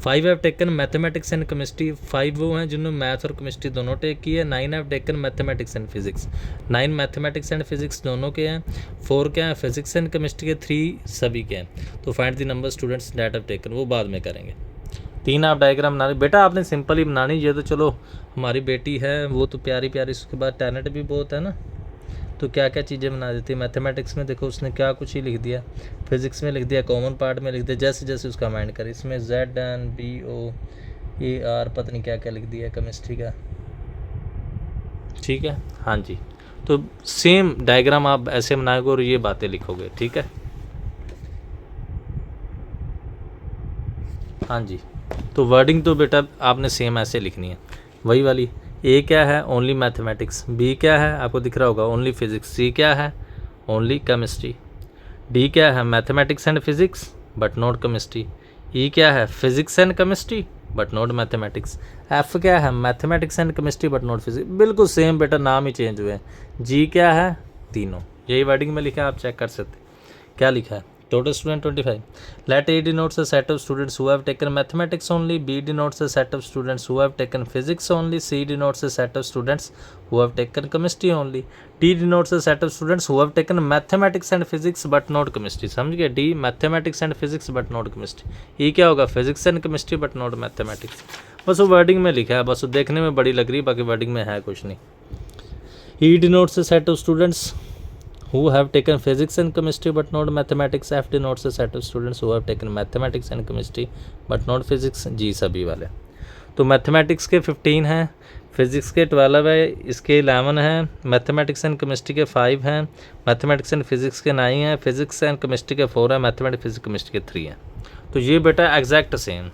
5 have taken mathematics and chemistry, 5 वो हैं जिन्होंने मैथ और केमिस्ट्री दोनों टेक की है। 9 have taken mathematics and physics, 9 mathematics and physics दोनों के हैं। 4 क्या है, फिजिक्स एंड केमिस्ट्री के, 3 सभी के हैं। तो find the number students that have taken, वो बाद में करेंगे। 3 आप डायग्राम बनानी बेटा, आपने सिंपल ही बनानी। ये तो चलो हमारी बेटी है, वो तो प्यारी प्यारी, उसके बाद टैलेंट भी बहुत है ना, तो क्या क्या चीज़ें बना देती है। मैथमेटिक्स में देखो उसने क्या कुछ ही लिख दिया, फिजिक्स में लिख दिया, कॉमन पार्ट में लिख दिया, जैसे जैसे उसका माइंड करे। इसमें ZNBOAR पता नहीं क्या क्या लिख दिया केमिस्ट्री का। ठीक है, हाँ जी, तो सेम डायग्राम आप ऐसे बनाओगे और ये बातें लिखोगे। ठीक है, हाँ जी, तो वर्डिंग तो बेटा आपने सेम ऐसे लिखनी है, वही वाली। ए क्या है, ओनली मैथमेटिक्स। बी क्या है, आपको दिख रहा होगा, ओनली फिजिक्स। सी क्या है, ओनली केमिस्ट्री। डी क्या है, mathematics and physics but not chemistry. E क्या है, physics and chemistry but not mathematics. F क्या है, mathematics and chemistry but not physics. बिल्कुल सेम बेटा, नाम ही चेंज हुए हैं। जी क्या है, तीनों। यही वर्डिंग में लिखा है, आप चेक कर सकते। क्या लिखा है, total student 25. Let A denotes a set of students who have taken mathematics only, B denotes a set of students who have taken physics only, C denotes a set of students who have taken chemistry only, D denotes a set of students who have taken mathematics and physics but not chemistry. समझ गए, D mathematics and physics but not chemistry. E क्या होगा, physics and chemistry but not mathematics. बस वो wording में लिखा है, बस वो देखने में बड़ी लग रही है, बाकी वर्डिंग में है कुछ नहीं। E denotes a set of students who have taken physics and chemistry but not mathematics. F denotes a set of students who have taken mathematics and chemistry but not physics. जी सभी वाले। तो mathematics के 15 हैं, physics के 12 है, इसके 11 हैं, mathematics and chemistry के 5 हैं, मैथमेटिक्स एंड फिज़िक्स के 9 हैं, फिज़िक्स एंड केमिस्ट्री के 4 हैं, मैथमेटिक्स फिजिक्स केमिस्ट्री के 3 हैं। तो ये बेटा एग्जैक्ट सेम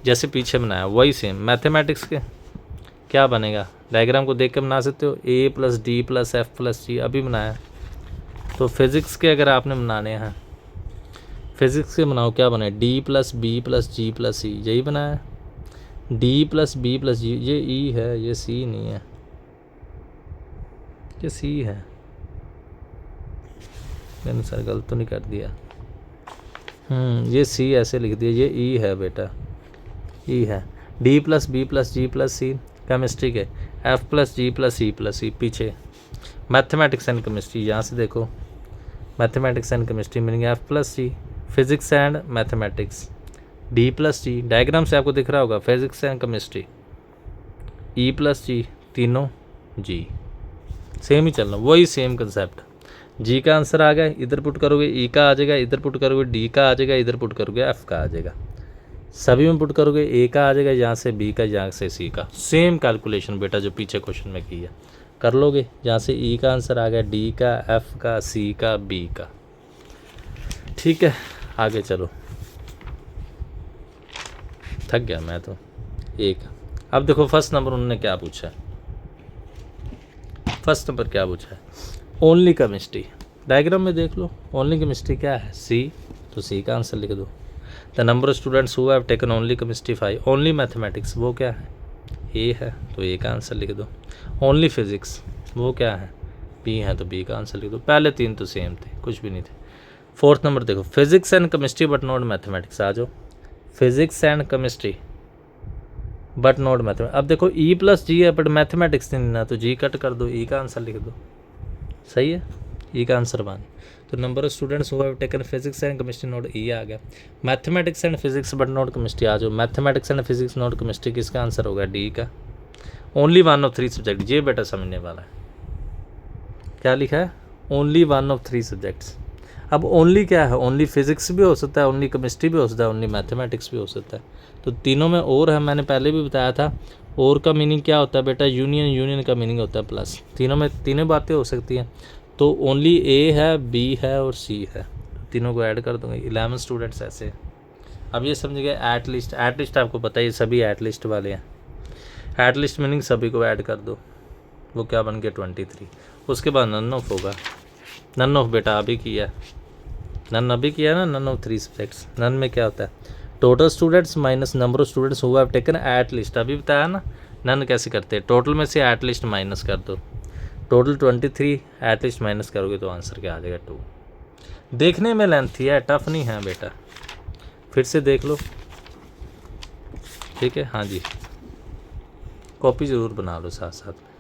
जैसे पीछे बनाया वही सेम। मैथमेटिक्स के क्या बनेगा, डायग्राम को देख के बना सकते हो, A + D + F + G अभी बनाया। तो फिज़िक्स के अगर आपने बनाने हैं, फिज़िक्स के बनाओ, क्या बने, D + B + G + E, यही बनाया। D + B + G, ये E है, ये C नहीं है, ये C है। मैंने सर गलत तो नहीं कर दिया, ये C ऐसे लिख दिया, ये E है बेटा, E है। D + B + G + C chemistry के, F + G + E + E पीछे। मैथमेटिक्स एंड केमिस्ट्री, यहाँ से देखो, mathematics and chemistry meaning F + G, physics and mathematics, D + G, diagram से आपको दिख रहा होगा, physics and chemistry, E + G, तीनों G। सेम ही चलना, वही सेम कंसेप्ट। G का आंसर आ गया, इधर पुट करोगे, E का आ जाएगा, इधर पुट करोगे, D का आ जाएगा, इधर पुट करोगे, F का आ जाएगा। सभी में पुट करोगे, A का आ जाएगा, यहाँ से B का, यहाँ से C का। सेम कैलकुलेशन बेटा जो पीछे क्वेश्चन में की है, कर लोगे। यहाँ से E का आंसर आ गया, D का, F का, C का, B का। ठीक है, आगे चलो, थक गया मैं तो। एक अब देखो फर्स्ट नंबर उन्होंने क्या पूछा है, फर्स्ट नंबर क्या पूछा है, ओनली केमिस्ट्री। डायग्राम में देख लो, ओनली केमिस्ट्री क्या है, सी, तो सी का आंसर लिख दो। The number of students who have taken only chemistry 5, only mathematics वो क्या है, ए है, तो ए का आंसर लिख दो। ओनली फिजिक्स वो क्या है, बी है, तो बी का आंसर लिख दो। पहले तीन तो सेम थे, कुछ भी नहीं थे। फोर्थ नंबर देखो, physics and chemistry but not mathematics, आ जाओ, physics and chemistry but not mathematics. अब देखो ई प्लस जी है बट मैथमेटिक्स नहीं ना, तो जी कट कर दो, ई का आंसर लिख दो, सही है, ई का आंसर 1। तो number of students who have taken physics and chemistry not, E आ गया। Mathematics and physics but not chemistry, आ जाओ, mathematics and physics not chemistry, किसका आंसर होगा, डी का। ओनली 1 ऑफ 3 सब्जेक्ट, ये बेटा समझने वाला है, क्या लिखा है, ओनली 1 ऑफ 3 सब्जेक्ट्स। अब ओनली क्या है, ओनली फिजिक्स भी हो सकता है, ओनली केमिस्ट्री भी हो सकता है, ओनली मैथमेटिक्स भी हो सकता है, तो तीनों में और है, मैंने पहले भी बताया था। और का मीनिंग क्या होता है बेटा, यूनियन, यूनियन का मीनिंग होता है प्लस, तीनों में तीनों बातें हो सकती हैं। तो ओनली ए है, बी है और सी है, तो तीनों को ऐड कर दूंगा। 11 स्टूडेंट्स ऐसे। अब ये समझ गए, एट लिस्ट, एट लिस्ट आपको पता है ये सभी एट लिस्ट वाले हैं। एट लिस्ट मीनिंग सभी को ऐड कर दो, वो क्या बन गया 23। उसके बाद नन ऑफ होगा, नन ऑफ बेटा अभी किया, नन अभी किया ना, नन ऑफ 3 सब्जेक्ट्स। नन में क्या होता है, total students minus number of students who have taken at least, अभी बताया ना। नन कैसे करते हैं, टोटल में से एट लिस्ट माइनस कर दो, टोटल 23, एट लिस्ट माइनस करोगे तो आंसर क्या आ जाएगा 2। देखने में लेंथी है, टफ नहीं है बेटा, फिर से देख लो, ठीक है। हाँ जी, कॉपी ज़रूर बना लो साथ साथ में,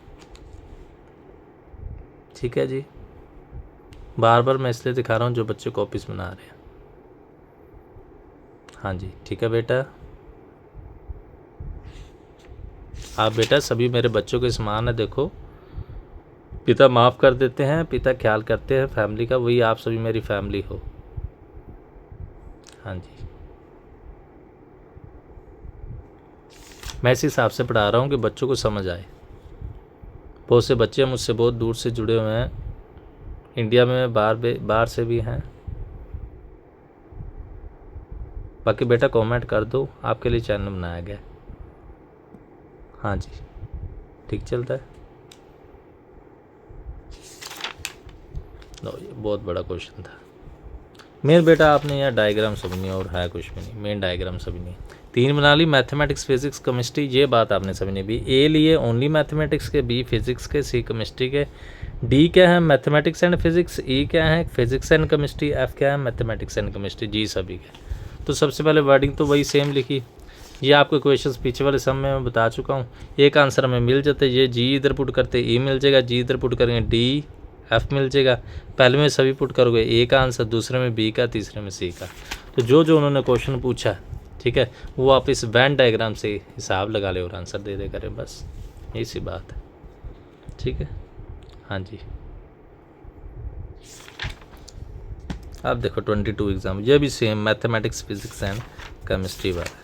ठीक है जी। बार बार मैं इसलिए दिखा रहा हूँ जो बच्चे कॉपीज़ बना रहे हैं। हाँ जी, ठीक है बेटा। आप बेटा सभी मेरे बच्चों के समान है, देखो पिता माफ़ कर देते हैं, पिता ख्याल करते हैं फैमिली का, वही आप सभी मेरी फैमिली हो। हाँ जी, मैं इस हिसाब से पढ़ा रहा हूँ कि बच्चों को समझ आए। बहुत से बच्चे मुझसे बहुत दूर से जुड़े हुए हैं, इंडिया में बाहर से भी हैं। बाकी बेटा कमेंट कर दो, आपके लिए चैनल बनाया गया है। हाँ जी, ठीक चलता है। लो, ये बहुत बड़ा क्वेश्चन था मेन बेटा, आपने यहाँ डायग्राम समझनी और है कुछ भी नहीं, मेन डायग्राम समझनी। 3 बना ली, मैथमेटिक्स, फिजिक्स, केमिस्ट्री, ये बात आपने समझनी। भी ए लिए ओनली मैथमेटिक्स के, बी फिजिक्स के, सी केमिस्ट्री के, डी क्या है मैथमेटिक्स एंड फिजिक्स, ई क्या है फिजिक्स एंड केमिस्ट्री, एफ क्या है मैथमेटिक्स एंड केमिस्ट्री, जी सभी के। तो सबसे पहले वर्डिंग तो वही सेम लिखी। ये आपके क्वेश्चंस पीछे वाले सम में मैं बता चुका हूँ। एक आंसर हमें मिल जाते, ये जी इधर पुट करते ई मिल जाएगा, जी इधर पुट करेंगे डी एफ मिल जाएगा। पहले में सभी पुट करोगे ए का आंसर, दूसरे में बी का, तीसरे में सी का। तो जो जो उन्होंने क्वेश्चन पूछा, ठीक है, वो आप इस वेन डायग्राम से हिसाब लगा ले और आंसर दे दे करें, बस यही सी बात है, ठीक है। हाँ जी, अब देखो 22 एग्जाम, ये भी same mathematics, physics and chemistry वाला,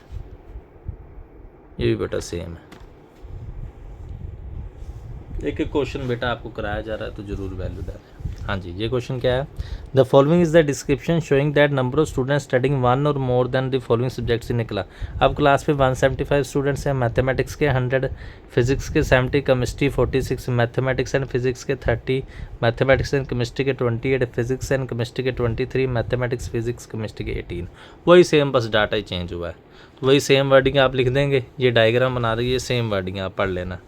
ये भी बेटा सेम है। एक एक क्वेश्चन बेटा आपको कराया जा रहा है तो जरूर वैल्यूदार है। हाँ जी, ये क्वेश्चन क्या है, the following is the description showing that number of students studying 1 और more than the following subjects in class. अब क्लास में 175 स्टूडेंट्स हैं, मैथमेटिक्स के 100, फिजिक्स के 70, केमिस्ट्री 46, मैथमेटिक्स एंड फिजिक्स के 30, मैथमेटिक्स एंड केमिस्ट्री के 28, फिजिक्स एंड केमिस्ट्री के 23, mathematics physics chemistry के 18। वही सेम, बस डाटा ही चेंज हुआ है। तो वही सेम वर्डिंग आप लिख देंगे, ये डायग्राम बना रही है, सेम वर्डिंग आप पढ़ लेना।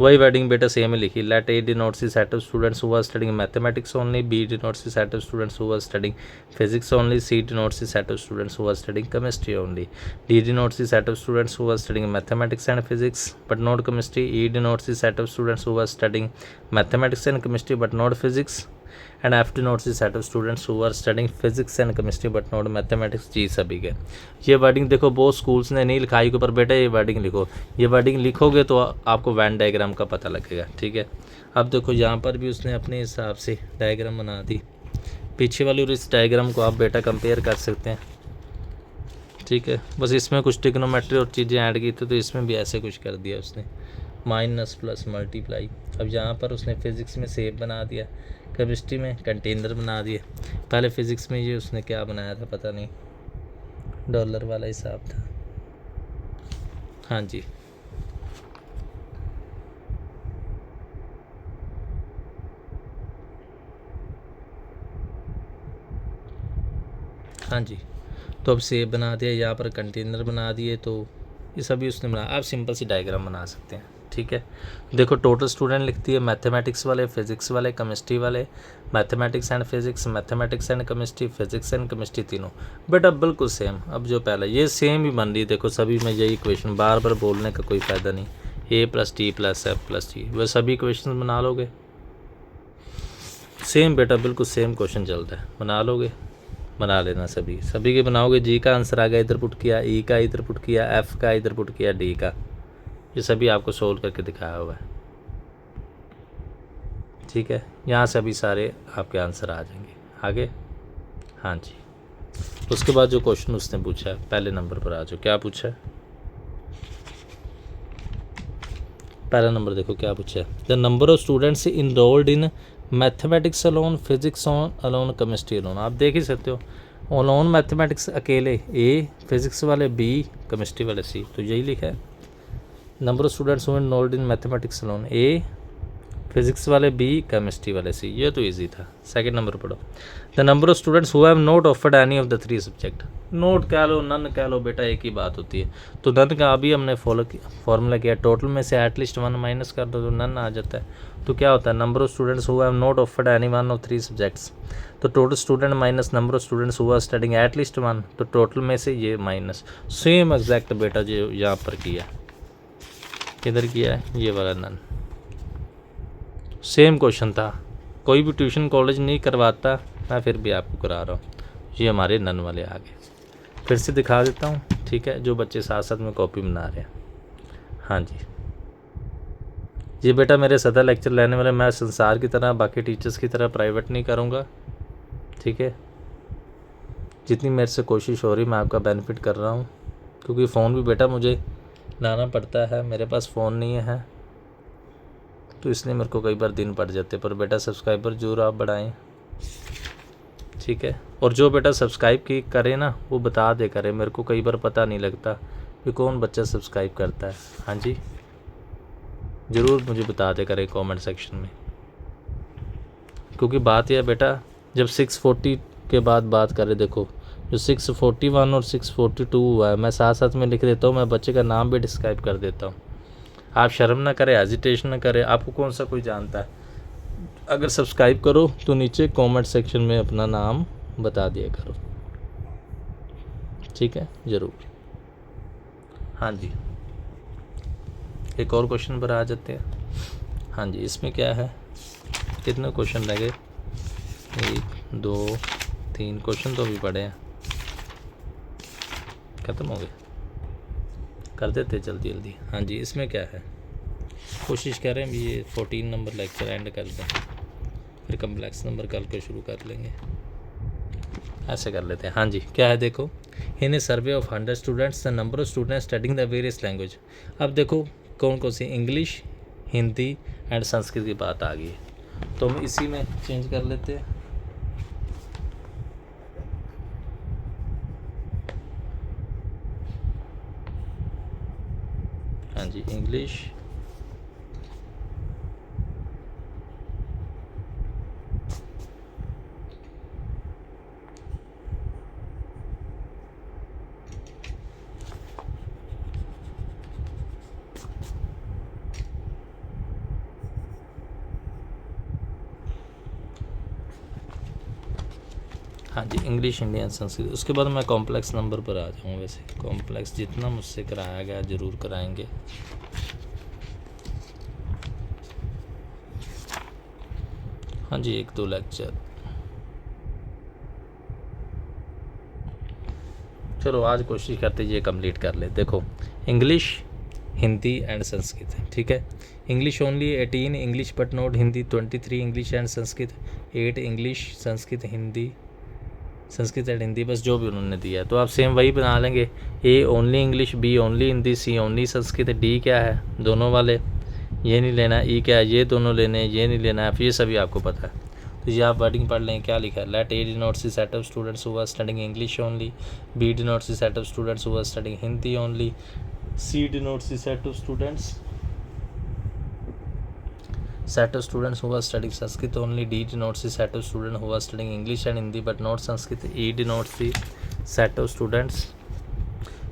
वही वर्डिंग बेटा सेम ही लिखी। Let A denotes the set of students who are studying mathematics only, B denotes the set of students who are studying physics only, C denotes the set of students who are studying chemistry only, D denotes the set of students who are studying mathematics and physics but not chemistry, E denotes the set of students who are studying mathematics and chemistry but not physics, and F denotes the set of students who are studying physics and chemistry but not mathematics, G सभी के। ये wording देखो बहुत schools ने नहीं लिखाई के ऊपर, बेटा ये वर्डिंग लिखो, ये वर्डिंग लिखोगे तो आपको वैन डायग्राम का पता लगेगा, ठीक है। अब देखो यहाँ पर भी उसने अपने हिसाब से डायग्राम बना दी, पीछे वाली और इस डायग्राम को आप बेटा कंपेयर कर सकते हैं, ठीक है। बस इसमें कुछ ट्रिग्नोमेट्री और चीज़ें ऐड की थी, तो इसमें भी ऐसे कुछ कर दिया उसने, माइनस प्लस मल्टीप्लाई। अब यहाँ पर उसने फिज़िक्स में सेब बना दिया, केमिस्ट्री में कंटेनर बना दिए। पहले फिज़िक्स में ये उसने क्या बनाया था पता नहीं, डॉलर वाला हिसाब था। हाँ जी, हाँ जी। तो अब सेब बना दिया, यहाँ पर कंटेनर बना दिए, तो ये सभी उसने बना। आप सिंपल सी डायग्राम बना सकते हैं, ठीक है। देखो टोटल स्टूडेंट लिखती है मैथमेटिक्स वाले, फिजिक्स वाले, केमिस्ट्री वाले, mathematics and physics, mathematics and chemistry, physics and chemistry तीनों। बट अब बिल्कुल सेम, अब जो पहले ये सेम ही बन रही है। देखो सभी में यही इक्वेशन, बार बार बोलने का कोई फ़ायदा नहीं। A plus T plus F plus G, वह सभी इक्वेशन बना लोगे सेम बेटा, बिल्कुल सेम क्वेश्चन चलता है, बना लोगे, बना लेना सभी के बनाओगे। जी का आंसर आ गया, इधर पुट किया, ई का इधर पुट किया, एफ का इधर पुट किया, डी का, ये सभी आपको सोल्व करके दिखाया हुआ है, ठीक है। यहाँ से अभी सारे आपके आंसर आ जाएंगे आगे। हाँ जी, उसके बाद जो क्वेश्चन उसने पूछा है, पहले नंबर पर आ जाओ। क्या पूछा है पहला नंबर, देखो क्या पूछा है। The number of students enrolled in mathematics alone, physics alone, chemistry alone. आप देख ही सकते हो, अलोन मैथमेटिक्स अकेले ए, फिजिक्स वाले बी, केमिस्ट्री वाले सी, तो यही लिखा है। Number of students who enrolled in mathematics alone, A, physics वाले बी, केमिस्ट्री वाले सी, ये तो इजी था। सेकंड नंबर पढ़ो। The number of students who have not offered any of the three subject. Note कह लो, नन कह लो बेटा, एक ही बात होती है। तो नन का अभी हमने फॉर्मूला किया, टोटल में से एटलीस्ट वन माइनस कर दो तो नन आ जाता है। तो क्या होता है, number of students who have not offered any one of three subjects, तो total student minus number of students who are studying at least one, तो टोटल में से ये माइनस। सेम एग्जैक्ट बेटा जो यहाँ पर किया, किधर किया है, ये वाला नन, सेम क्वेश्चन था। कोई भी ट्यूशन कॉलेज नहीं करवाता, मैं फिर भी आपको करा रहा हूँ। ये हमारे नन वाले आ गए, फिर से दिखा देता हूँ, ठीक है, जो बच्चे साथ साथ में कॉपी बना रहे हैं। हाँ जी, ये बेटा मेरे सदा लेक्चर लेने वाले, मैं संसार की तरह, बाकी टीचर्स की तरह प्राइवेट नहीं करूँगा, ठीक है। जितनी मेरे से कोशिश हो रही मैं आपका बेनिफिट कर रहा हूँ, क्योंकि फ़ोन भी बेटा मुझे लाना पड़ता है, मेरे पास फ़ोन नहीं है, तो इसलिए मेरे को कई बार दिन पड़ जाते। पर बेटा सब्सक्राइबर जरूर आप बढ़ाएं, ठीक है। और जो बेटा सब्सक्राइब की करे ना, वो बता दे करे, मेरे को कई बार पता नहीं लगता कि कौन बच्चा सब्सक्राइब करता है। हाँ जी, ज़रूर मुझे बता दे करे कमेंट सेक्शन में, क्योंकि बात यह बेटा, जब 640 के बाद बात करें, देखो जो 641 और 642 हुआ है, मैं साथ साथ में लिख देता हूँ, मैं बच्चे का नाम भी डिस्क्राइब कर देता हूँ। आप शर्म ना करें, हेजिटेशन ना करें, आपको कौन सा कोई जानता है। अगर सब्सक्राइब करो तो नीचे कमेंट सेक्शन में अपना नाम बता दिया करो, ठीक है, ज़रूर। हाँ जी, एक और क्वेश्चन पर आ जाते हैं। हाँ जी, इसमें क्या है, कितने क्वेश्चन लगे, 1 2 3 क्वेश्चन तो अभी पड़े हैं, ख़त्म हो गए, कर देते जल्दी जल्दी। हाँ जी, इसमें क्या है, कोशिश करें भी ये 14 नंबर लेक्चर एंड कर दें, फिर कम्प्लेक्स नंबर कल को शुरू कर लेंगे, ऐसे कर लेते हैं। हाँ जी, क्या है देखो, in a survey of 100 students the number of students studying the various language. अब देखो कौन कौन सी, इंग्लिश, हिंदी एंड संस्कृत की बात आ गई है, तो हम इसी में चेंज कर लेते हैं। हाँ जी, इंग्लिश, हाँ जी, इंग्लिश, इंडियन, संस्कृत। उसके बाद मैं कॉम्प्लेक्स नंबर पर आ जाऊँ। वैसे कॉम्प्लेक्स जितना मुझसे कराया गया ज़रूर कराएंगे। हाँ जी, 1 2 लेक्चर, चलो आज कोशिश करते ये कंप्लीट कर ले। देखो इंग्लिश, हिंदी एंड संस्कृत, ठीक है। English only 18, English but not Hindi 23, English and Sanskrit 8, English, Sanskrit, Hindi, Sanskrit and Hindi, बस जो भी उन्होंने दिया है तो आप सेम वही बना लेंगे। A only English, B only Hindi, C only Sanskrit, D क्या है, दोनों वाले, ये नहीं लेना, ई क्या है, ये दोनों लेने हैं, ये नहीं लेना है, ये सभी आपको पता है। तो ये आप वर्डिंग पढ़ लें, क्या लिखा है, let A denotes the set of students who are studying English only, B denotes the set of students who are studying Hindi only, C denotes the set of students who are studying Sanskrit only, D denotes the set of students who are studying English and Hindi but not Sanskrit, E denotes the set of students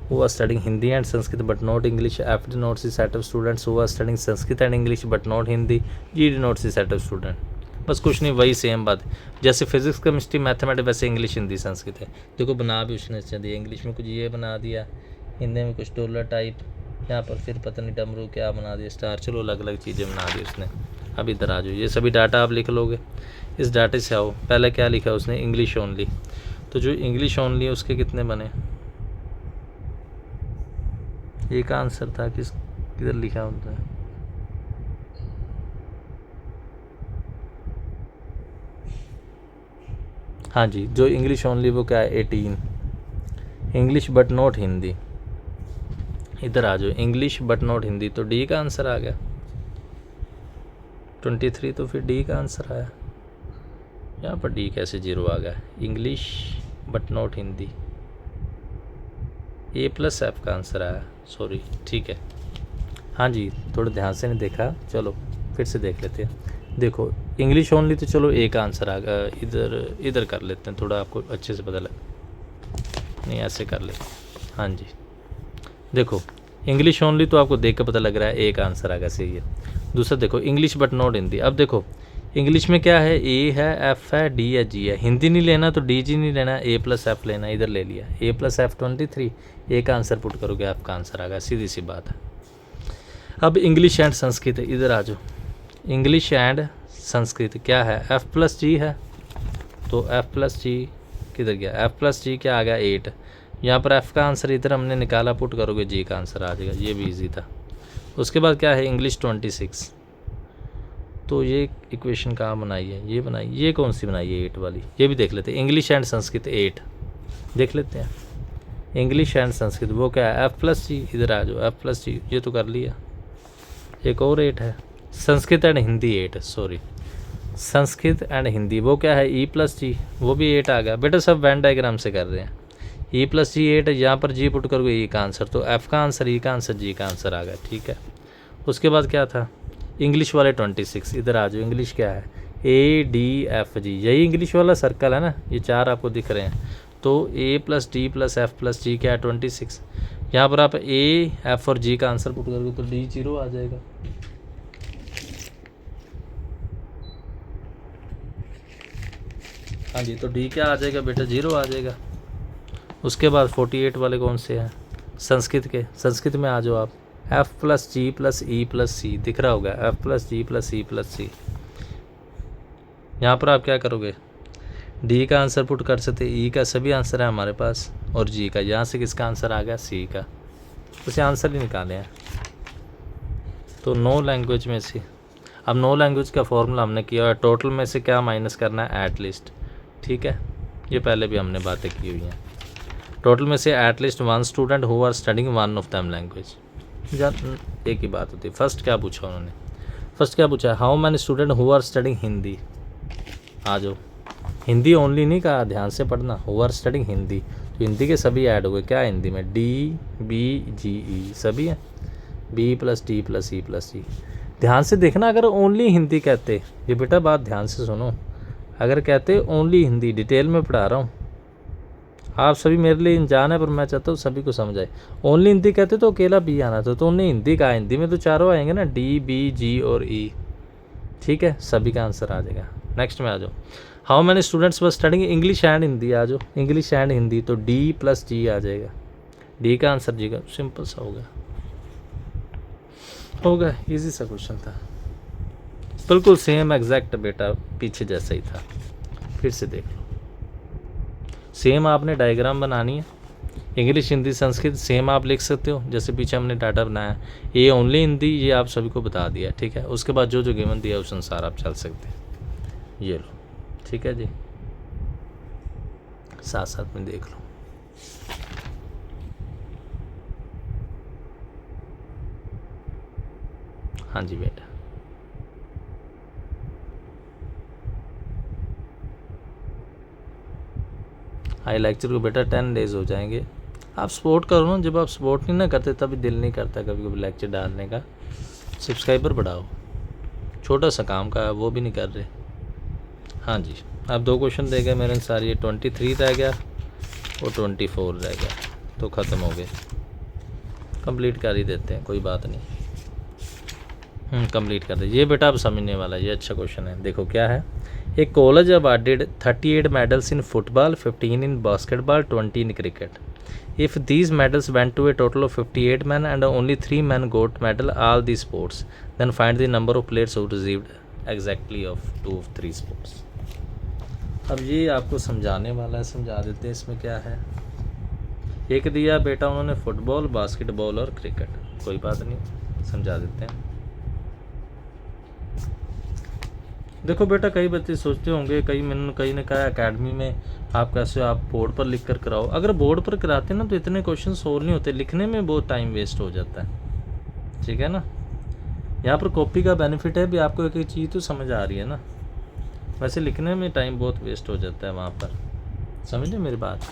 who are studying Hindi and Sanskrit but not English, F denotes the set of students who are studying Sanskrit and English but not Hindi, G denotes the set of student। बस कुछ नहीं, वही same बात है जैसे physics chemistry mathematics, वैसे English Hindi Sanskrit है। देखो बना भी उसने अच्छा दिया, इंग्लिश में कुछ ये बना दिया, हिंदी में कुछ डॉलर टाइप, यहाँ पर फिर पता नहीं डमरू क्या बना दिया, स्टार, चलो अलग अलग चीज़ें बना दी उसने। अब इधर आ जाओ, ये सभी डाटा आप लिख लोगे, इस डाटे से आओ। पहले क्या लिखा उसने, इंग्लिश ओनली, तो जो इंग्लिश ओनली है उसके कितने बने, एक आंसर था, किधर लिखा होता है, हाँ जी, जो इंग्लिश ओनली वो क्या है 18, इंग्लिश बट नॉट हिंदी, इधर आ जाओ, इंग्लिश बट नॉट हिंदी, तो डी का आंसर आ गया 23, तो फिर डी का आंसर आया। यहाँ पर डी कैसे 0 आ गया, English but not Hindi, A plus F का आंसर आया, सॉरी, ठीक है। हाँ जी, थोड़ा ध्यान से नहीं देखा, चलो फिर से देख लेते हैं। देखो इंग्लिश ओनली, तो चलो ए का आंसर आ गया, इधर कर लेते हैं, थोड़ा आपको अच्छे से पता लगे, नहीं ऐसे कर लेते हैं। हाँ जी, देखो इंग्लिश ओनली तो आपको देख कर पता लग रहा है ए का आंसर आ गया, सही है। दूसरा देखो इंग्लिश बट नॉट हिंदी, अब देखो इंग्लिश में क्या है, ए है, एफ है, डी है, जी है, हिंदी नहीं लेना तो डी जी नहीं लेना, ए प्लस एफ लेना, इधर ले लिया, ए प्लस एफ 23, ए का आंसर पुट करोगे एफ का आंसर आ गया, सीधी सी बात है। अब इंग्लिश एंड संस्कृत, इधर आ जाओ, इंग्लिश एंड संस्कृत क्या है, एफ प्लस जी है, तो एफ प्लस जी किधर गया, एफ प्लस जी क्या आ गया 8, यहाँ पर एफ का आंसर इधर हमने निकाला, पुट करोगे जी का आंसर आ जाएगा, ये भी ईजी था। उसके बाद क्या है, इंग्लिश 26, तो ये इक्वेशन कहाँ बनाई है, ये बनाई, ये कौन सी बनाई है 8 वाली, ये भी देख लेते हैं। इंग्लिश एंड संस्कृत 8 देख लेते हैं, इंग्लिश एंड संस्कृत वो क्या है, एफ प्लस जी, इधर आ जाओ, एफ प्लस जी, ये तो कर लिया, एक और 8 है, Sanskrit and Hindi 8, sorry, Sanskrit and Hindi वो क्या है, ई प्लस जी, वो भी 8 आ गया। बेटा सब वैन डायग्राम से कर रहे हैं, ई प्लस जी 8 है, यहाँ पर जी पुट करोगे ई का आंसर, तो एफ का आंसर, ई का आंसर, जी का आंसर आ गया, ठीक है। उसके बाद क्या था, इंग्लिश वाले 26, इधर आ जाओ, इंग्लिश क्या है, ए डी एफ जी, यही इंग्लिश वाला सर्कल है ना, ये 4 आपको दिख रहे हैं, तो A plus D plus F plus G क्या है 26, यहाँ पर आप ए एफ और जी का आंसर पुट करोगे तो डी 0 आ जाएगा। हाँ जी, तो डी क्या आ जाएगा बेटा, 0 आ जाएगा। उसके बाद 48 वाले कौन से हैं, संस्कृत के, संस्कृत में आ जाओ आप, F plus G plus E plus सी, दिख रहा होगा, F plus G plus E plus C, यहाँ पर आप क्या करोगे, डी का आंसर पुट कर सकते, ई का सभी आंसर है हमारे पास, और जी का, यहाँ से किसका आंसर आ गया, सी का, उसे आंसर ही निकाले हैं। तो 9 लैंग्वेज में से, अब 9 लैंग्वेज का फॉर्मूला हमने किया है, टोटल में से क्या माइनस करना है, एटलीस्ट, ठीक है, ये पहले भी हमने बातें की हुई हैं। टोटल में से at least 1 student who are studying 1 of them language, एक ही बात होती है। फर्स्ट क्या पूछा उन्होंने, फर्स्ट क्या पूछा, how many student who are studying Hindi, आ जाओ, हिंदी ओनली नहीं कहा, ध्यान से पढ़ना, हु आर स्टडिंग हिंदी, तो हिंदी के सभी ऐड हो गए, क्या हिंदी में, डी बी जी ई सभी हैं, B plus D plus E plus G. ध्यान से देखना, अगर ओनली हिंदी कहते, ये बेटा बात ध्यान से सुनो, अगर कहते ओनली हिंदी, डिटेल में पढ़ा रहा हूँ, आप सभी मेरे लिए अनजान है पर मैं चाहता हूँ सभी को समझ आए, ओनली हिंदी कहते तो अकेला बी आना था, तो उन्हें हिंदी का, हिंदी में तो चारों आएंगे ना, डी बी जी और ई, ठीक है, सभी का आंसर आ जाएगा। नेक्स्ट में आ जाओ, how many students were studying English and Hindi, आ जाओ, इंग्लिश एंड हिंदी, तो डी प्लस जी आ जाएगा, डी का आंसर जी का, सिंपल सा होगा, ईजी सा क्वेश्चन था, बिल्कुल सेम एग्जैक्ट बेटा पीछे जैसा ही था, फिर से देख लो, सेम आपने डायग्राम बनानी है, इंग्लिश हिंदी संस्कृत सेम आप लिख सकते हो, जैसे पीछे हमने डाटा बनाया, ये ओनली हिंदी, ये आप सभी को बता दिया, ठीक है। उसके बाद जो जो गिवन दिया उस अनुसार आप चल सकते हैं, ये लो, ठीक है जी, साथ साथ में देख लो। हाँ जी बेटा, हाई लेक्चर को बेटा 10 डेज हो जाएंगे। आप सपोर्ट करो ना, जब आप सपोर्ट नहीं ना करते तभी दिल नहीं करता कभी कभी लेक्चर डालने का। सब्सक्राइबर बढ़ाओ, छोटा सा काम का है, वो भी नहीं कर रहे। हाँ जी, आप 2 क्वेश्चन दे गए मेरे अनुसार, ये 23 रह गया और 24 रह गया, तो ख़त्म हो गए। कंप्लीट कर ही देते हैं, कोई बात नहीं। कंप्लीट कर दे। ये बेटा आप समझने वाला, ये अच्छा क्वेश्चन है। देखो क्या है, एक college awarded 38 medals in football, 15 in basketball, 20 in cricket. If these medals went to a total of 58 men and only 3 men got medal all these sports, then find the number of players who received exactly of 2 of 3 sports. अब ये आपको समझाने वाला है, समझा देते हैं। इसमें क्या है, एक दिया बेटा उन्होंने फुटबॉल, बास्केटबॉल और क्रिकेट, कोई बात नहीं, समझा देते हैं। देखो बेटा, कई बच्चे सोचते होंगे, कई ने कहा एकेडमी में आप कैसे आप बोर्ड पर लिख कर कराओ। अगर बोर्ड पर कराते ना तो इतने क्वेश्चन सोल्व नहीं होते, लिखने में बहुत टाइम वेस्ट हो जाता है, ठीक है ना। यहाँ पर कॉपी का बेनिफिट है भी, आपको एक एक चीज़ तो समझ आ रही है ना, वैसे लिखने में टाइम बहुत वेस्ट हो जाता है वहाँ पर, समझे मेरी बात।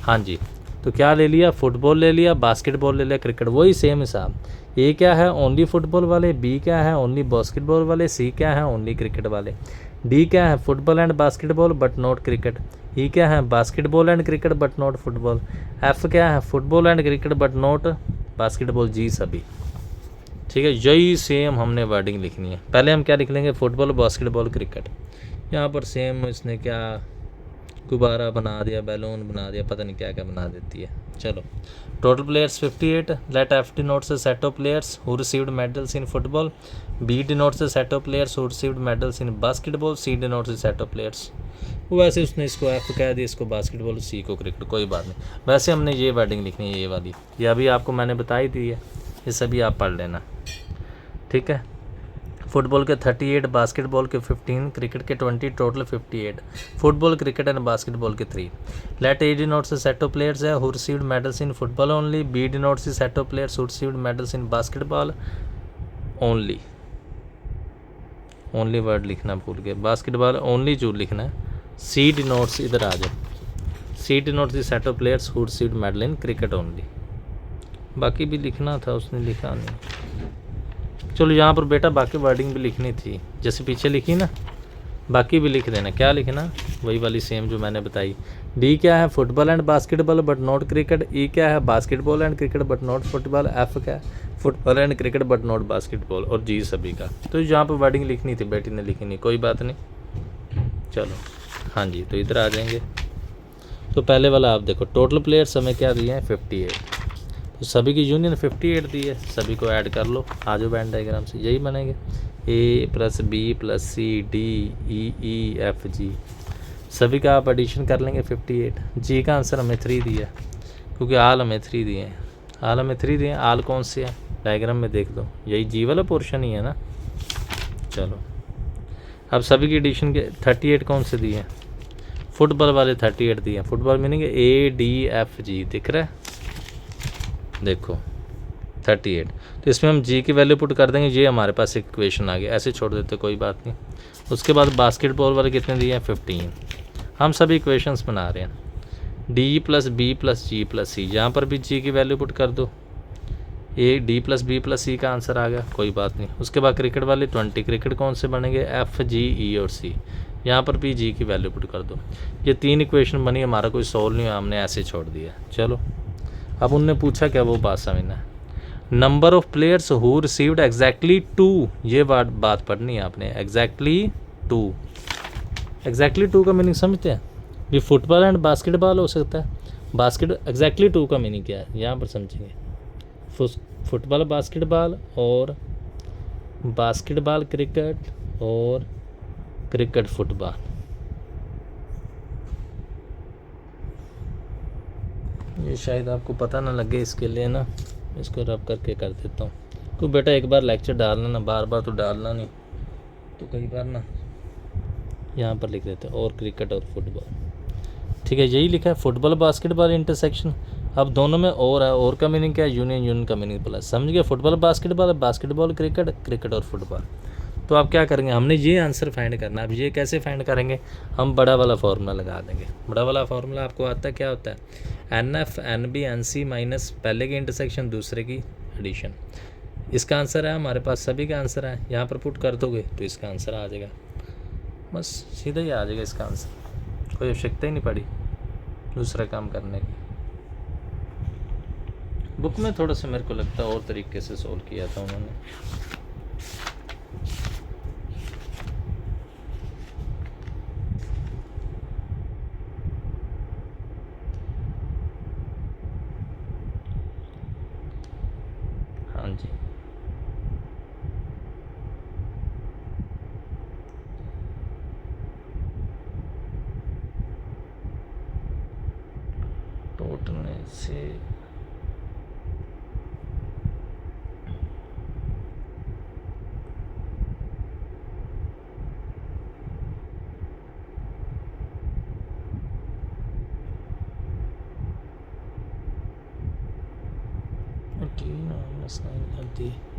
हाँ जी, तो क्या ले लिया, फुटबॉल ले लिया, बास्केटबॉल ले लिया, क्रिकेट, वही सेम हिसाब। ए क्या है, ओनली फुटबॉल वाले, बी क्या है, ओनली बास्केटबॉल वाले, सी क्या है, ओनली क्रिकेट वाले, डी क्या है, football and basketball but not cricket, E क्या है, basketball and cricket but not football, F क्या है, football and cricket but not basketball, G सभी, ठीक है। यही सेम हमने वर्डिंग लिखनी है। पहले हम क्या लिख लेंगे, फुटबॉल, बास्केटबॉल, क्रिकेट। यहाँ पर सेम इसने क्या गुब्बारा बना दिया, बैलून बना दिया, पता नहीं क्या क्या बना देती है। चलो, total players 58, let F denotes a set of players who received medals in football, B denotes a set of players who received medals in basketball, C denotes a set of players. वैसे उसने इसको F कह दिया, इसको basketball, सी को cricket, कोई बात नहीं। वैसे हमने ये वर्डिंग लिखनी है, ये वाली, ये अभी आपको मैंने बताई दी है, ये सभी आप पढ़ लेना, ठीक है। फुटबॉल के 38, बास्केटबॉल के 15, क्रिकेट के 20, total 58। Football, cricket and basketball के 3। Let A denotes a set of players है who received medals in football only, B denotes a set of players who received medals in basketball only. Only word लिखना भूल गए, basketball only जो लिखना है। सी denotes, इधर आ जाओ, C denotes the set of players who received medal in cricket only. बाकी भी लिखना था, उसने लिखा नहीं। चलो यहाँ पर बेटा बाकी वर्डिंग भी लिखनी थी, जैसे पीछे लिखी ना, बाकी भी लिख देना। क्या लिखना, वही वाली सेम जो मैंने बताई। डी क्या है, football and basketball but not cricket. E क्या है, basketball and cricket but not football. F क्या है, football and cricket but not basketball. और जी सभी का। तो यहाँ पर वर्डिंग लिखनी थी, बेटी ने लिखी नहीं, कोई बात नहीं। चलो हाँ जी, तो इधर आ जाएंगे। तो पहले वाला आप देखो, टोटल प्लेयर्स हमें क्या दिए हैं, 58। तो सभी की यूनियन 58 दी है, सभी को ऐड कर लो, आ जाओ वेन डायग्राम से, यही बनेंगे। A plus B plus C D E F G, सभी का आप एडिशन कर लेंगे 58। जी का आंसर हमें 3 दिया, क्योंकि आल हमें 3 दिए हैं, आल हमें 3 दिए हैं। आल कौन से है, डायग्राम में देख दो, यही जी वाला पोर्शन ही है ना। चलो, अब सभी की एडिशन के 38 कौन से दिए हैं, फुटबॉल वाले 38 दिए हैं। Football meaning A D F G, दिख रहा है, देखो 38। तो इसमें हम जी की वैल्यू पुट कर देंगे, ये हमारे पास एक इक्वेशन आ गया, ऐसे छोड़ देते कोई बात नहीं। उसके बाद बास्केटबॉल वाले कितने दिए हैं, 15। हम सभी इक्वेशंस बना रहे हैं, D plus B plus G plus C, यहाँ पर भी जी की वैल्यू पुट कर दो, A D plus B plus C का आंसर आ गया, कोई बात नहीं। उसके बाद क्रिकेट वाले 20, क्रिकेट कौन से बनेंगे, एफ जी ई और सी, यहाँ पर भी जी की वैल्यू पुट कर दो। ये 3 इक्वेशन बनी, हमारा कोई सोल्व नहीं हुआ, हमने ऐसे छोड़ दिया। चलो, अब उनने पूछा क्या, वो बात समझना है। Number of players who received exactly 2, ये बात पढ़नी है आपने, एग्जैक्टली 2। एग्जैक्टली 2 का मीनिंग समझते हैं, भी फुटबॉल एंड बास्केटबॉल हो सकता है। एग्जैक्टली 2 का मीनिंग क्या है, यहाँ पर समझेंगे। फुटबॉल बास्केटबॉल और बास्केटबॉल क्रिकेट और क्रिकेट फुटबॉल। ये शायद आपको पता ना लगे, इसके लिए ना इसको रब करके कर देता हूँ। तो बेटा एक बार लेक्चर डालना ना, बार बार तो डालना नहीं, तो कई बार ना यहाँ पर लिख देते हैं, और क्रिकेट और फुटबॉल, ठीक है। यही लिखा है, फुटबॉल बास्केटबॉल इंटरसेक्शन। अब दोनों में और का मीनिंग क्या है, यूनियन, यूनियन का मीनिंग प्लस। समझ गए, football basketball, basketball cricket, cricket और फुटबॉल। तो आप क्या करेंगे, हमने ये आंसर फाइंड करना है। अब ये कैसे फाइंड करेंगे, हम बड़ा वाला फार्मूला लगा देंगे। बड़ा वाला फार्मूला आपको आता है, क्या होता है, NF NB NC माइनस पहले की इंटरसेक्शन दूसरे की एडिशन। इसका आंसर है हमारे पास, सभी का आंसर है, यहाँ पर पुट कर दोगे तो इसका आंसर आ जाएगा, बस सीधा ही आ जाएगा इसका आंसर, कोई आवश्यकता ही नहीं पड़ी दूसरा काम करने की। बुक में थोड़ा सा मेरे को लगता है और तरीके से सोल्व किया था उन्होंने। हाँ जी, टोटल से आती है।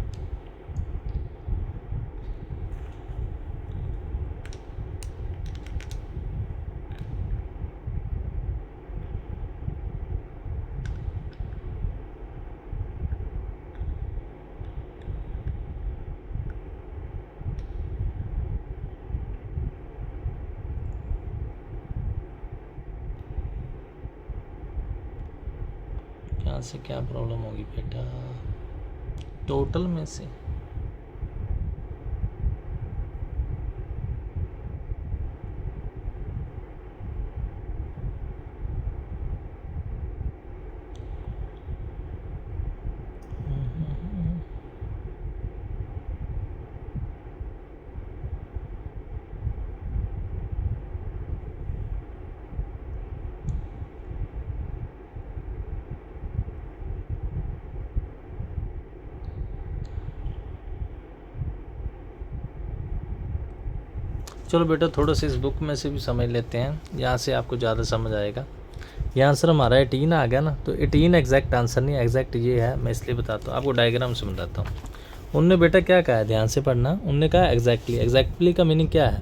यहाँ से क्या प्रॉब्लम होगी बेटा, टोटल में से चलो बेटा थोड़ा सा इस बुक में से भी समझ लेते हैं, यहाँ से आपको ज़्यादा समझ आएगा। ये आंसर हमारा 18 आ गया ना, तो 18 एग्जैक्ट आंसर नहीं, एग्जैक्ट ये है, मैं इसलिए बताता हूँ आपको, डायग्राम से बताता हूँ। उनने बेटा क्या कहा है, ध्यान से पढ़ना, उनने कहा एग्जैक्टली। एग्जैक्टली का मीनिंग क्या है,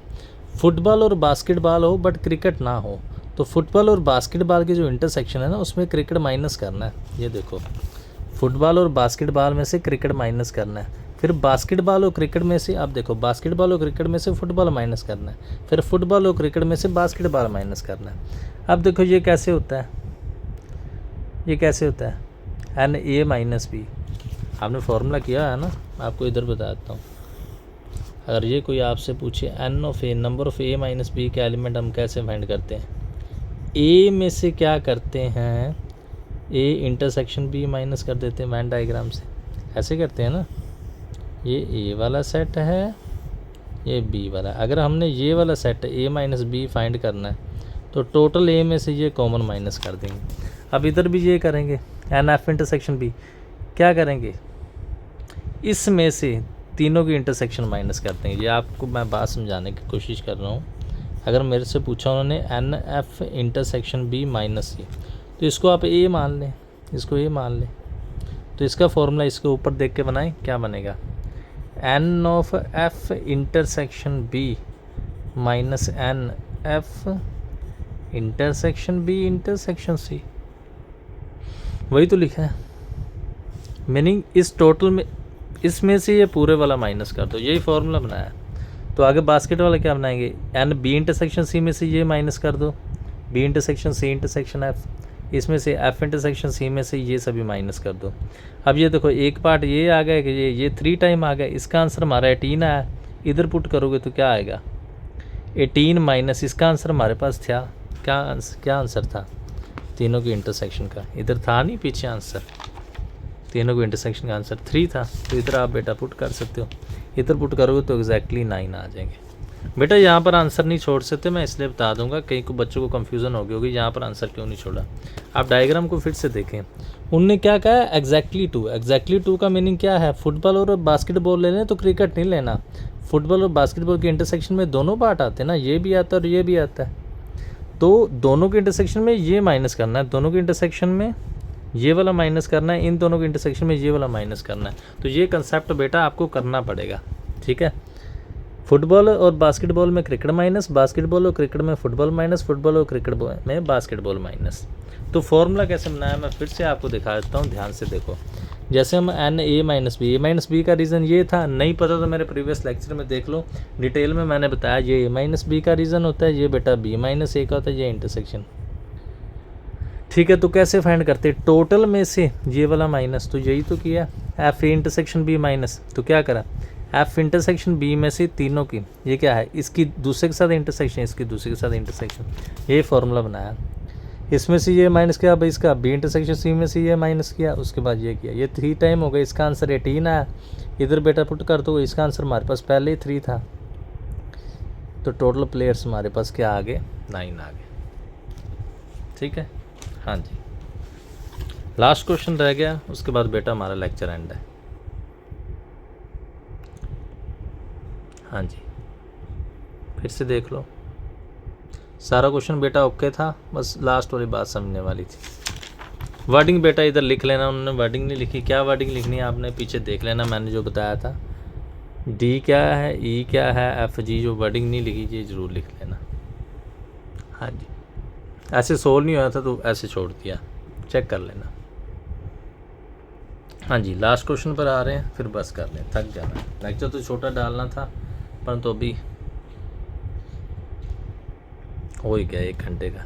फुटबॉल और बास्केटबॉल हो बट क्रिकेट ना हो। तो फुटबॉल और बास्केटबॉल की जो इंटरसेक्शन है ना, उसमें क्रिकेट माइनस करना है। ये देखो, फुटबॉल और बास्केटबॉल में से क्रिकेट माइनस करना है, फिर बास्केटबॉल और क्रिकेट में से, आप देखो बास्केटबॉल और क्रिकेट में से फुटबॉल माइनस करना है, फिर फुटबॉल और क्रिकेट में से बास्केटबॉल माइनस करना है। अब देखो ये कैसे होता है, ये कैसे होता है, NA माइनस B, आपने फॉर्मूला किया है ना, आपको इधर बता देता हूँ। अगर ये कोई आपसे पूछे N of A, number of A minus B के एलिमेंट हम कैसे फाइंड करते हैं, A में से क्या करते हैं, A इंटरसेक्शन B माइनस कर देते हैं वैन डायग्राम से, ऐसे करते हैं ना। ये A वाला सेट है, ये B वाला। अगर हमने ये वाला set A minus B find करना है तो टोटल A में से ये कॉमन माइनस कर देंगे। अब इधर भी ये करेंगे, NF इंटरसेक्शन B, क्या करेंगे, इसमें से तीनों की इंटरसेक्शन माइनस कर देंगे। ये आपको मैं बात समझाने की कोशिश कर रहा हूँ। अगर मेरे से पूछा उन्होंने NF intersection B minus C, तो इसको आप A मान लें, इसको A मान लें, तो इसका फॉर्मूला इसके ऊपर देख के बनाएं, क्या बनेगा, N of F intersection B minus NF intersection B intersection C, वही तो लिखा है। मीनिंग इस टोटल में, इसमें से ये पूरे वाला माइनस कर दो, यही फॉर्मूला बनाया। तो आगे बास्केट वाला क्या बनाएंगे, NB इंटरसेक्शन C में से ये माइनस कर दो, B intersection C intersection F, इसमें से F इंटरसेक्शन C में से ये सभी माइनस कर दो। अब ये देखो एक पार्ट ये आ गया कि ये 3 टाइम आ गया, इसका आंसर हमारा 18 आया, इधर पुट करोगे तो क्या आएगा, 18 माइनस इसका आंसर हमारे पास था, क्या आंसर था, तीनों की इंटरसेक्शन का, इधर था नहीं पीछे आंसर, तीनों की इंटरसेक्शन का आंसर 3 था, तो इधर आप बेटा पुट कर सकते हो, इधर पुट करोगे तो एग्जैक्टली 9 आ जाएंगे। बेटा यहाँ पर आंसर नहीं छोड़ सकते, मैं इसलिए बता दूंगा, कहीं को बच्चों को कंफ्यूजन हो गई होगी यहाँ पर आंसर क्यों नहीं छोड़ा। आप डायग्राम को फिर से देखें, उनने क्या कहा है, एग्जैक्टली 2। एग्जैक्टली 2 का मीनिंग क्या है, फुटबॉल और बास्केटबॉल ले लें तो क्रिकेट नहीं लेना। फुटबॉल और बास्केटबॉल के इंटरसेक्शन में दोनों पार्ट आते हैं ना, ये भी आता है और ये भी आता है, तो दोनों के इंटरसेक्शन में ये माइनस करना है, दोनों के इंटरसेक्शन में ये वाला माइनस करना है, इन दोनों के इंटरसेक्शन में ये वाला माइनस करना है। तो ये कंसेप्ट बेटा आपको करना पड़ेगा, ठीक है। फुटबॉल और बास्केटबॉल में क्रिकेट माइनस, बास्केटबॉल और क्रिकेट में फुटबॉल माइनस, फुटबॉल और क्रिकेट में बास्केटबॉल माइनस। तो फॉर्मूला कैसे बनाया मैं फिर से आपको दिखा देता हूँ, ध्यान से देखो। जैसे हम एन ए माइनस बी का रीज़न ये था, नहीं पता तो मेरे प्रीवियस लेक्चर में देख लो, डिटेल में मैंने बताया ये ए माइनस बी का रीज़न होता है, ये बेटा बी माइनस ए का होता है, ये इंटरसेक्शन, ठीक है। तो कैसे फाइंड करते हैं, टोटल में से ये वाला माइनस, तो यही तो किया, F A intersection B minus, तो क्या करा, एफ इंटरसेक्शन बी में से तीनों की, ये क्या है, इसकी दूसरे के साथ इंटरसेक्शन, इसकी दूसरे के साथ इंटरसेक्शन, ये फार्मूला बनाया। इसमें से ये माइनस किया, भाई इसका बी इंटरसेक्शन सी में से ये माइनस किया, उसके बाद ये किया, ये 3 टाइम हो गया, इसका आंसर 18 आया। इधर बेटा पुट कर दो, इसका आंसर हमारे पास पहले ही 3 था, तो टोटल प्लेयर्स हमारे पास क्या आ गए, 9 आ गए, ठीक है। हाँ जी, लास्ट क्वेश्चन रह गया, उसके बाद बेटा हमारा लेक्चर एंड है। हाँ जी, फिर से देख लो, सारा क्वेश्चन बेटा ओके था, बस लास्ट वाली बात समझने वाली थी। वर्डिंग बेटा इधर लिख लेना, उन्होंने वर्डिंग नहीं लिखी, क्या वर्डिंग लिखनी है आपने पीछे देख लेना, मैंने जो बताया था। डी क्या है, ई क्या है, एफ जी, जो वर्डिंग नहीं लिखी ये ज़रूर लिख लेना। हाँ जी, ऐसे सोल्व नहीं हुआ था तो ऐसे छोड़ दिया, चेक कर लेना। हाँ जी, लास्ट क्वेश्चन पर आ रहे हैं, फिर बस कर लें, थक जाना। लेक्चर तो छोटा डालना था, परंतु अभी हो ही गया 1 घंटे का।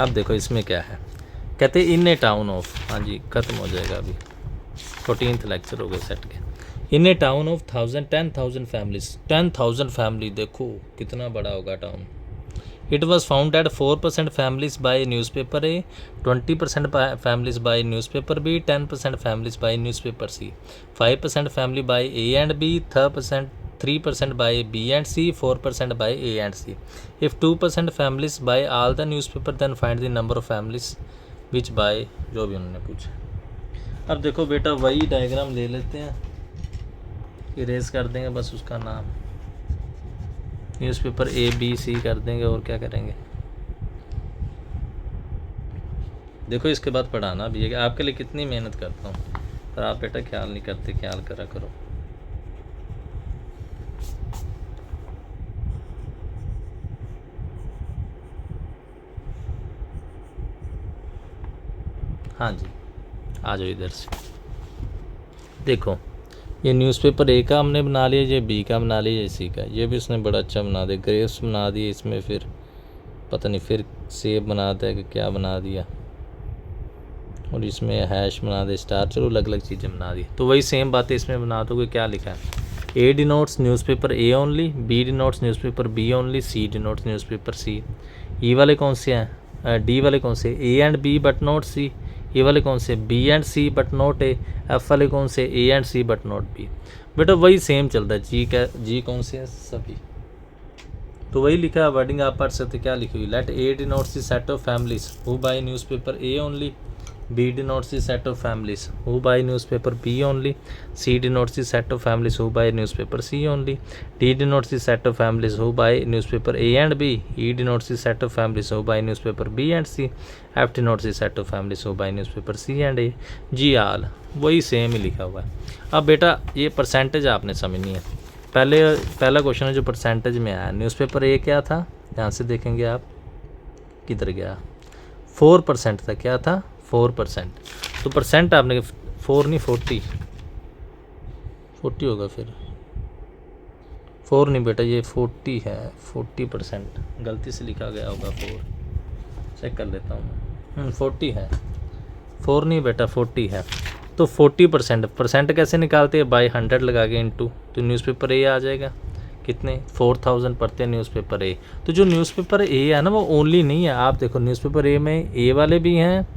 अब देखो इसमें क्या है, कहते हैं इन ए टाउन ऑफ, हाँ जी ख़त्म हो जाएगा अभी, 14th लेक्चर हो गए सेट के। इन ए टाउन ऑफ 10,000 फैमिलीज, 10,000 फैमिली, देखो कितना बड़ा होगा town. It was found that 4% families buy newspaper A, 20% families buy newspaper B, 10% families buy newspaper C, 5% family buy A and B, 3% buy B and C, 4% buy A and C. If 2% families buy all the newspaper, then find the number of families which buy, जो भी उन्होंने पूछा। अब देखो बेटा वही diagram ले लेते हैं, इरेज कर देंगे बस उसका नाम, न्यूज़पेपर ए बी सी कर देंगे, और क्या करेंगे। देखो इसके बाद पढ़ाना भी है, आपके लिए कितनी मेहनत करता हूँ, पर आप बेटा ख्याल नहीं करते, ख्याल करा करो। हाँ जी, आ जाओ इधर से। देखो ये न्यूज़पेपर ए का हमने बना लिया, ये बी का बना लिया, ये सी का, ये भी उसने बड़ा अच्छा बना दिया, ग्रेप्स बना दिए इसमें, फिर पता नहीं फिर सेब बनाता है कि क्या बना दिया, और इसमें हैश बना दे, स्टार, चलो अलग अलग चीज़ें बना दी। तो वही सेम बातें इसमें बना दोगे। क्या लिखा है, A denotes newspaper A only, B denotes newspaper B only, C denotes newspaper C. E वाले कौन से हैं, डी वाले कौन से, A and B but not C. A वाले कौन से, B and C but not A. F वाले कौन से, A and C but not B. बेटा वही सेम चलता है। जी कौन से है, सभी। तो वही लिखा है, वर्डिंग आप पढ़ सकते, क्या लिखी हुई, let A denotes the set of families who buy newspaper A only, B denotes the set of families who buy newspaper B only, C denotes the set of families who buy newspaper C only, D denotes the set of families who buy newspaper A and B, E denotes the set of families who buy newspaper B and C, F denotes the set of families who buy newspaper C and A, G all वही same ही लिखा हुआ है। अब बेटा ये percentage आपने समझनी है। पहला क्वेश्चन है जो परसेंटेज में आया, न्यूज़पेपर ए क्या था, ध्यान से देखेंगे आप, किधर गया, 4% था, क्या था 4%। तो परसेंट आपने 4 नहीं 40 होगा, फिर 4 नहीं बेटा, ये 40 है, 40%, गलती से लिखा गया होगा 4, चेक कर लेता हूँ मैं। 40 है, 4 नहीं बेटा 40 है। तो 40% परसेंट कैसे निकालते हैं, बाई 100 लगा के इंटू, तो न्यूज़पेपर ए आ जाएगा, कितने 4000 पढ़ते हैं न्यूज़पेपर ए। तो जो न्यूज़पेपर ए है ना वो ओनली नहीं है, आप देखो न्यूज़पेपर ए में ए वाले भी हैं,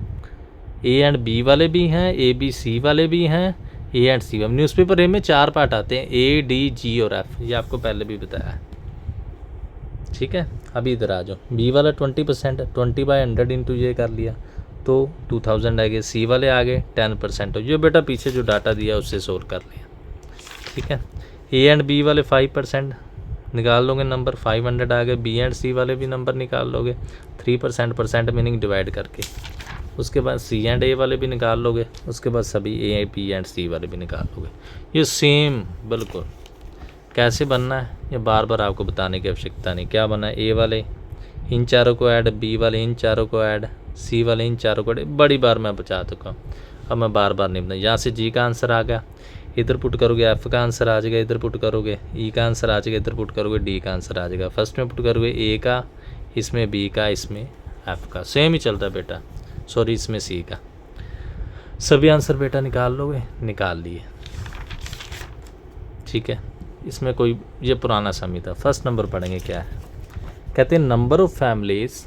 ए एंड बी वाले भी हैं, ए बी सी वाले भी हैं, ए एंड सी। न्यूज़पेपर ए में 4 पार्ट आते हैं, ए डी जी और एफ, ये आपको पहले भी बताया है, ठीक है। अभी इधर आ जाओ, बी वाला 20%, 20/100 इंटू ये कर लिया तो 2000 आ गए। सी वाले आ गए 10%, ये बेटा पीछे जो डाटा दिया उससे सोल्व कर लिया, ठीक है। ए एंड बी वाले 5% निकाल लोगे नंबर, 500 आ गए। बी एंड सी वाले भी नंबर निकाल लोगे, 3% मीनिंग डिवाइड करके, उसके बाद सी एंड ए वाले भी निकाल लोगे, उसके बाद सभी ए बी एंड सी वाले भी निकाल लोगे। ये सेम बिल्कुल कैसे बनना है ये बार बार आपको बताने की आवश्यकता नहीं। क्या बना है, ए वाले इन चारों को ऐड, बी वाले इन चारों को ऐड, सी वाले इन चारों को ऐड, बड़ी बार मैं बता चुका हूँ, अब मैं बार बार नहीं बता। यहाँ से जी का आंसर आ गया, इधर पुट करोगे एफ का आंसर आ जाएगा, इधर पुट करोगे ई का आंसर आ जाएगा, इधर पुट करोगे डी का आंसर आ जाएगा। फर्स्ट में पुट करोगे ए का, इसमें बी का, इसमें एफ का, सेम ही चलता है बेटा, सॉरी इसमें सी का। सभी आंसर बेटा निकाल लोगे, निकाल लिए, ठीक है। इसमें कोई ये पुराना सम ही था। फर्स्ट नंबर पढ़ेंगे क्या है, कहते हैं number of families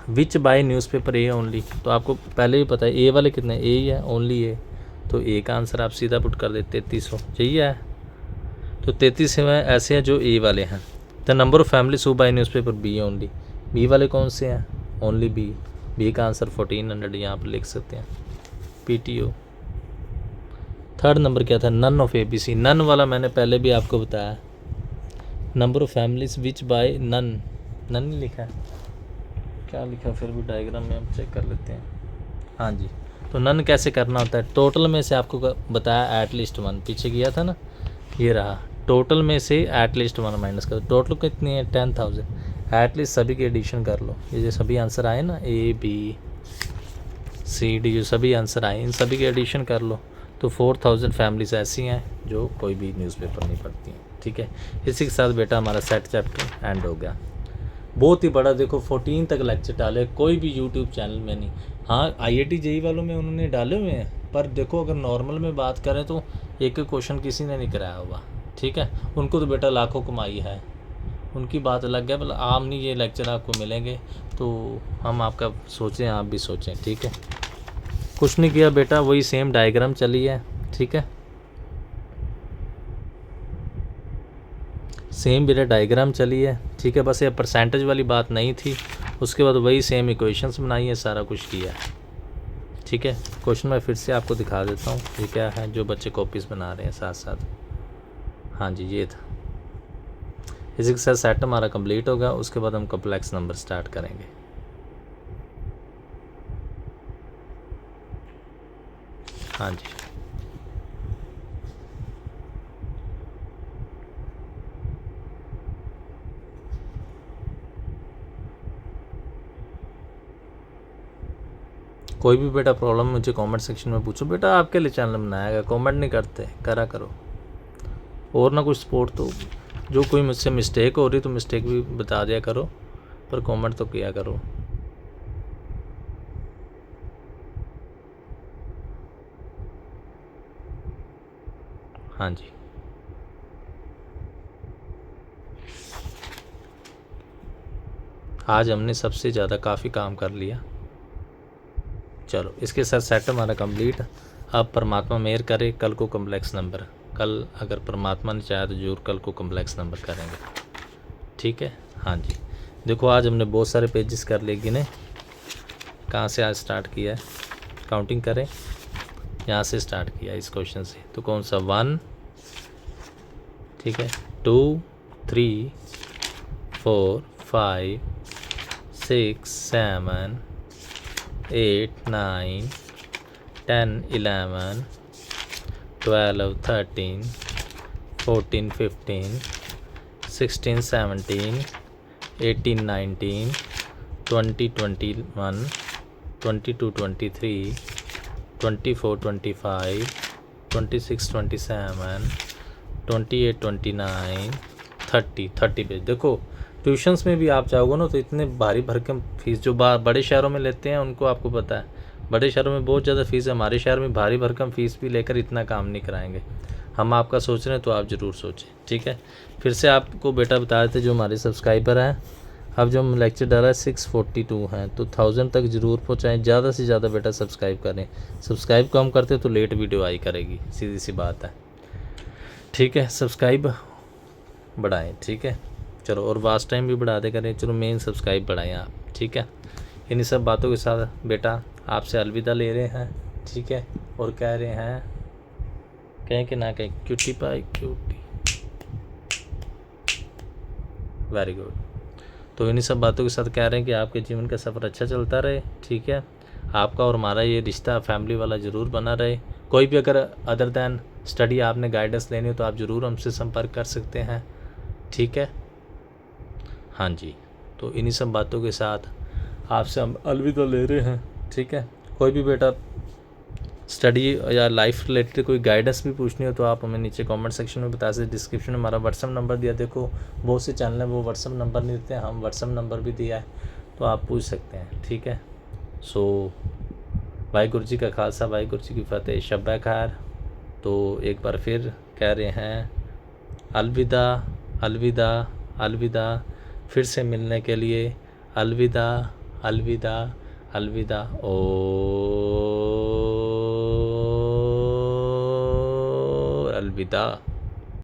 which bye newspaper A only. तो आपको पहले भी पता है ए वाले कितने, ए ही है, ओनली ए, तो ए का आंसर आप सीधा पुट कर देते 3300, यही है। तो 33 में ऐसे हैं जो ए वाले हैं। The number of families who buy newspaper B only, B वाले कौन से हैं, ओनली बी, बी का आंसर 1400 यहाँ पर लिख सकते हैं, PTO। थर्ड नंबर क्या था, नन ऑफ ABC। नन वाला मैंने पहले भी आपको बताया, number of families which buy none, none नहीं लिखा है, क्या लिखा फिर भी डायग्राम में हम चेक कर लेते हैं। हाँ जी, तो नन कैसे करना होता है, टोटल में से आपको बताया एटलीस्ट 1, पीछे किया था ना, ये रहा, टोटल में से एटलीस्ट 1 माइनस कर, टोटल कितनी है 10,000, एटलीस्ट सभी की एडिशन कर लो। ये जो सभी आंसर आए ना ABCD जो सभी आंसर आए, इन सभी की एडिशन कर लो, तो 4000 फैमिलीज ऐसी हैं जो कोई भी न्यूज़पेपर नहीं पढ़ती हैं, ठीक है। इसी के साथ बेटा हमारा सेट चैप्टर एंड हो गया। बहुत ही बड़ा, देखो 14 तक लेक्चर डाले, कोई भी यूट्यूब चैनल में नहीं। हाँ IIT JEE वालों में उन्होंने डाले हुए हैं, पर देखो अगर नॉर्मल में बात करें तो एक क्वेश्चन किसी ने नहीं कराया हुआ, ठीक है। उनको तो बेटा लाखों कमाई है, उनकी बात अलग है, मतलब आम नहीं ये लेक्चर आपको मिलेंगे, तो हम आपका सोचें, आप भी सोचें, ठीक है। कुछ नहीं किया बेटा, वही सेम डायग्राम चली है, ठीक है, सेम बेटा डायग्राम चली है, ठीक है। बस ये परसेंटेज वाली बात नहीं थी, उसके बाद वही सेम इक्वेशंस बनाई है, सारा कुछ किया है, ठीक है। क्वेश्चन मैं फिर से आपको दिखा देता हूँ ये क्या है, जो बच्चे कॉपीज़ बना रहे हैं साथ साथ। हाँ जी, ये था। इसी के साथ सेट हमारा कंप्लीट होगा, उसके बाद हम कॉम्प्लेक्स नंबर स्टार्ट करेंगे। हाँ जी, कोई भी बेटा प्रॉब्लम मुझे कमेंट सेक्शन में पूछो, बेटा आपके लिए चैनल बनाया गया, कमेंट नहीं करते, करा करो। और ना कुछ सपोर्ट, तो जो कोई मुझसे मिस्टेक हो रही तो मिस्टेक भी बता दिया करो, पर कमेंट तो किया करो। हाँ जी, आज हमने सबसे ज़्यादा काफ़ी काम कर लिया। चलो इसके साथ सेट हमारा कंप्लीट। अब परमात्मा मेहर करे, कल को कॉम्प्लेक्स नंबर, कल अगर परमात्मा ने चाहा तो जरूर कल को कॉम्प्लेक्स नंबर करेंगे, ठीक है। हाँ जी, देखो आज हमने बहुत सारे पेजेस कर लिए, गिने कहाँ से आज स्टार्ट किया है, काउंटिंग करें, यहाँ से स्टार्ट किया इस क्वेश्चन से, तो कौन सा 1, ठीक है, 2, 3, 4, 5, 6, 7, 8, 9, 10, 11, 12, 13, 14, 15, 16, 17, 18, 19, 20, 21, 22, 23, 24, 25, 26, 27, 28, 29, 30 पेज। देखो ट्यूशन्स में भी आप चाहोगे ना तो इतने भारी भरकम फीस, जो बड़े शहरों में लेते हैं उनको आपको पता है, बड़े शहरों में बहुत ज़्यादा फीस है, हमारे शहर में भारी भरकम फीस भी लेकर इतना काम नहीं कराएंगे। हम आपका सोच रहे हैं तो आप ज़रूर सोचें, ठीक है। फिर से आपको बेटा बता देते जो हमारे सब्सक्राइबर हैं, अब जो हम लेक्चर डाला है 642 हैं, तो 1000 तक ज़रूर पहुँचाएँ, ज़्यादा से ज़्यादा बेटा सब्सक्राइब करें। सब्सक्राइब कम करते तो लेट वीडियो आई करेगी, सीधी सी बात है, ठीक है। सब्सक्राइब बढ़ाएँ, ठीक है। चलो और वास्ट टाइम भी बढ़ा दे करें, चलो मेन सब्सक्राइब बढ़ाएं आप, ठीक है। इन्हीं सब बातों के साथ बेटा आपसे अलविदा ले रहे हैं, ठीक है, और कह रहे हैं, कहें कि ना कहें, cutie pie cutie, very good. तो इन्हीं सब बातों के साथ कह रहे हैं कि आपके जीवन का सफ़र अच्छा चलता रहे, ठीक है। आपका और हमारा ये रिश्ता फैमिली वाला ज़रूर बना रहे। कोई भी अगर अदर दैन स्टडी आपने गाइडेंस लेनी हो तो आप ज़रूर हमसे संपर्क कर सकते हैं, ठीक है। हाँ जी, तो इन्हीं सब बातों के साथ आपसे हम अलविदा ले रहे हैं, ठीक है। कोई भी बेटा स्टडी या लाइफ रिलेटेड कोई गाइडेंस भी पूछनी हो तो आप हमें नीचे कमेंट सेक्शन में बता सकते। डिस्क्रिप्शन में हमारा व्हाट्सअप नंबर दिया, देखो बहुत से चैनल हैं वो व्हाट्सअप नंबर नहीं देते, हम व्हाट्सअप नंबर भी दिया है, तो आप पूछ सकते हैं, ठीक है। सो वाहिगुरू जी का खालसा, वाहिगुरू जी की फतेह, शब खैर। तो एक बार फिर कह रहे हैं अलविदा अलविदा अलविदा, फिर से मिलने के लिए अलविदा अलविदा अलविदा। और अलविदा।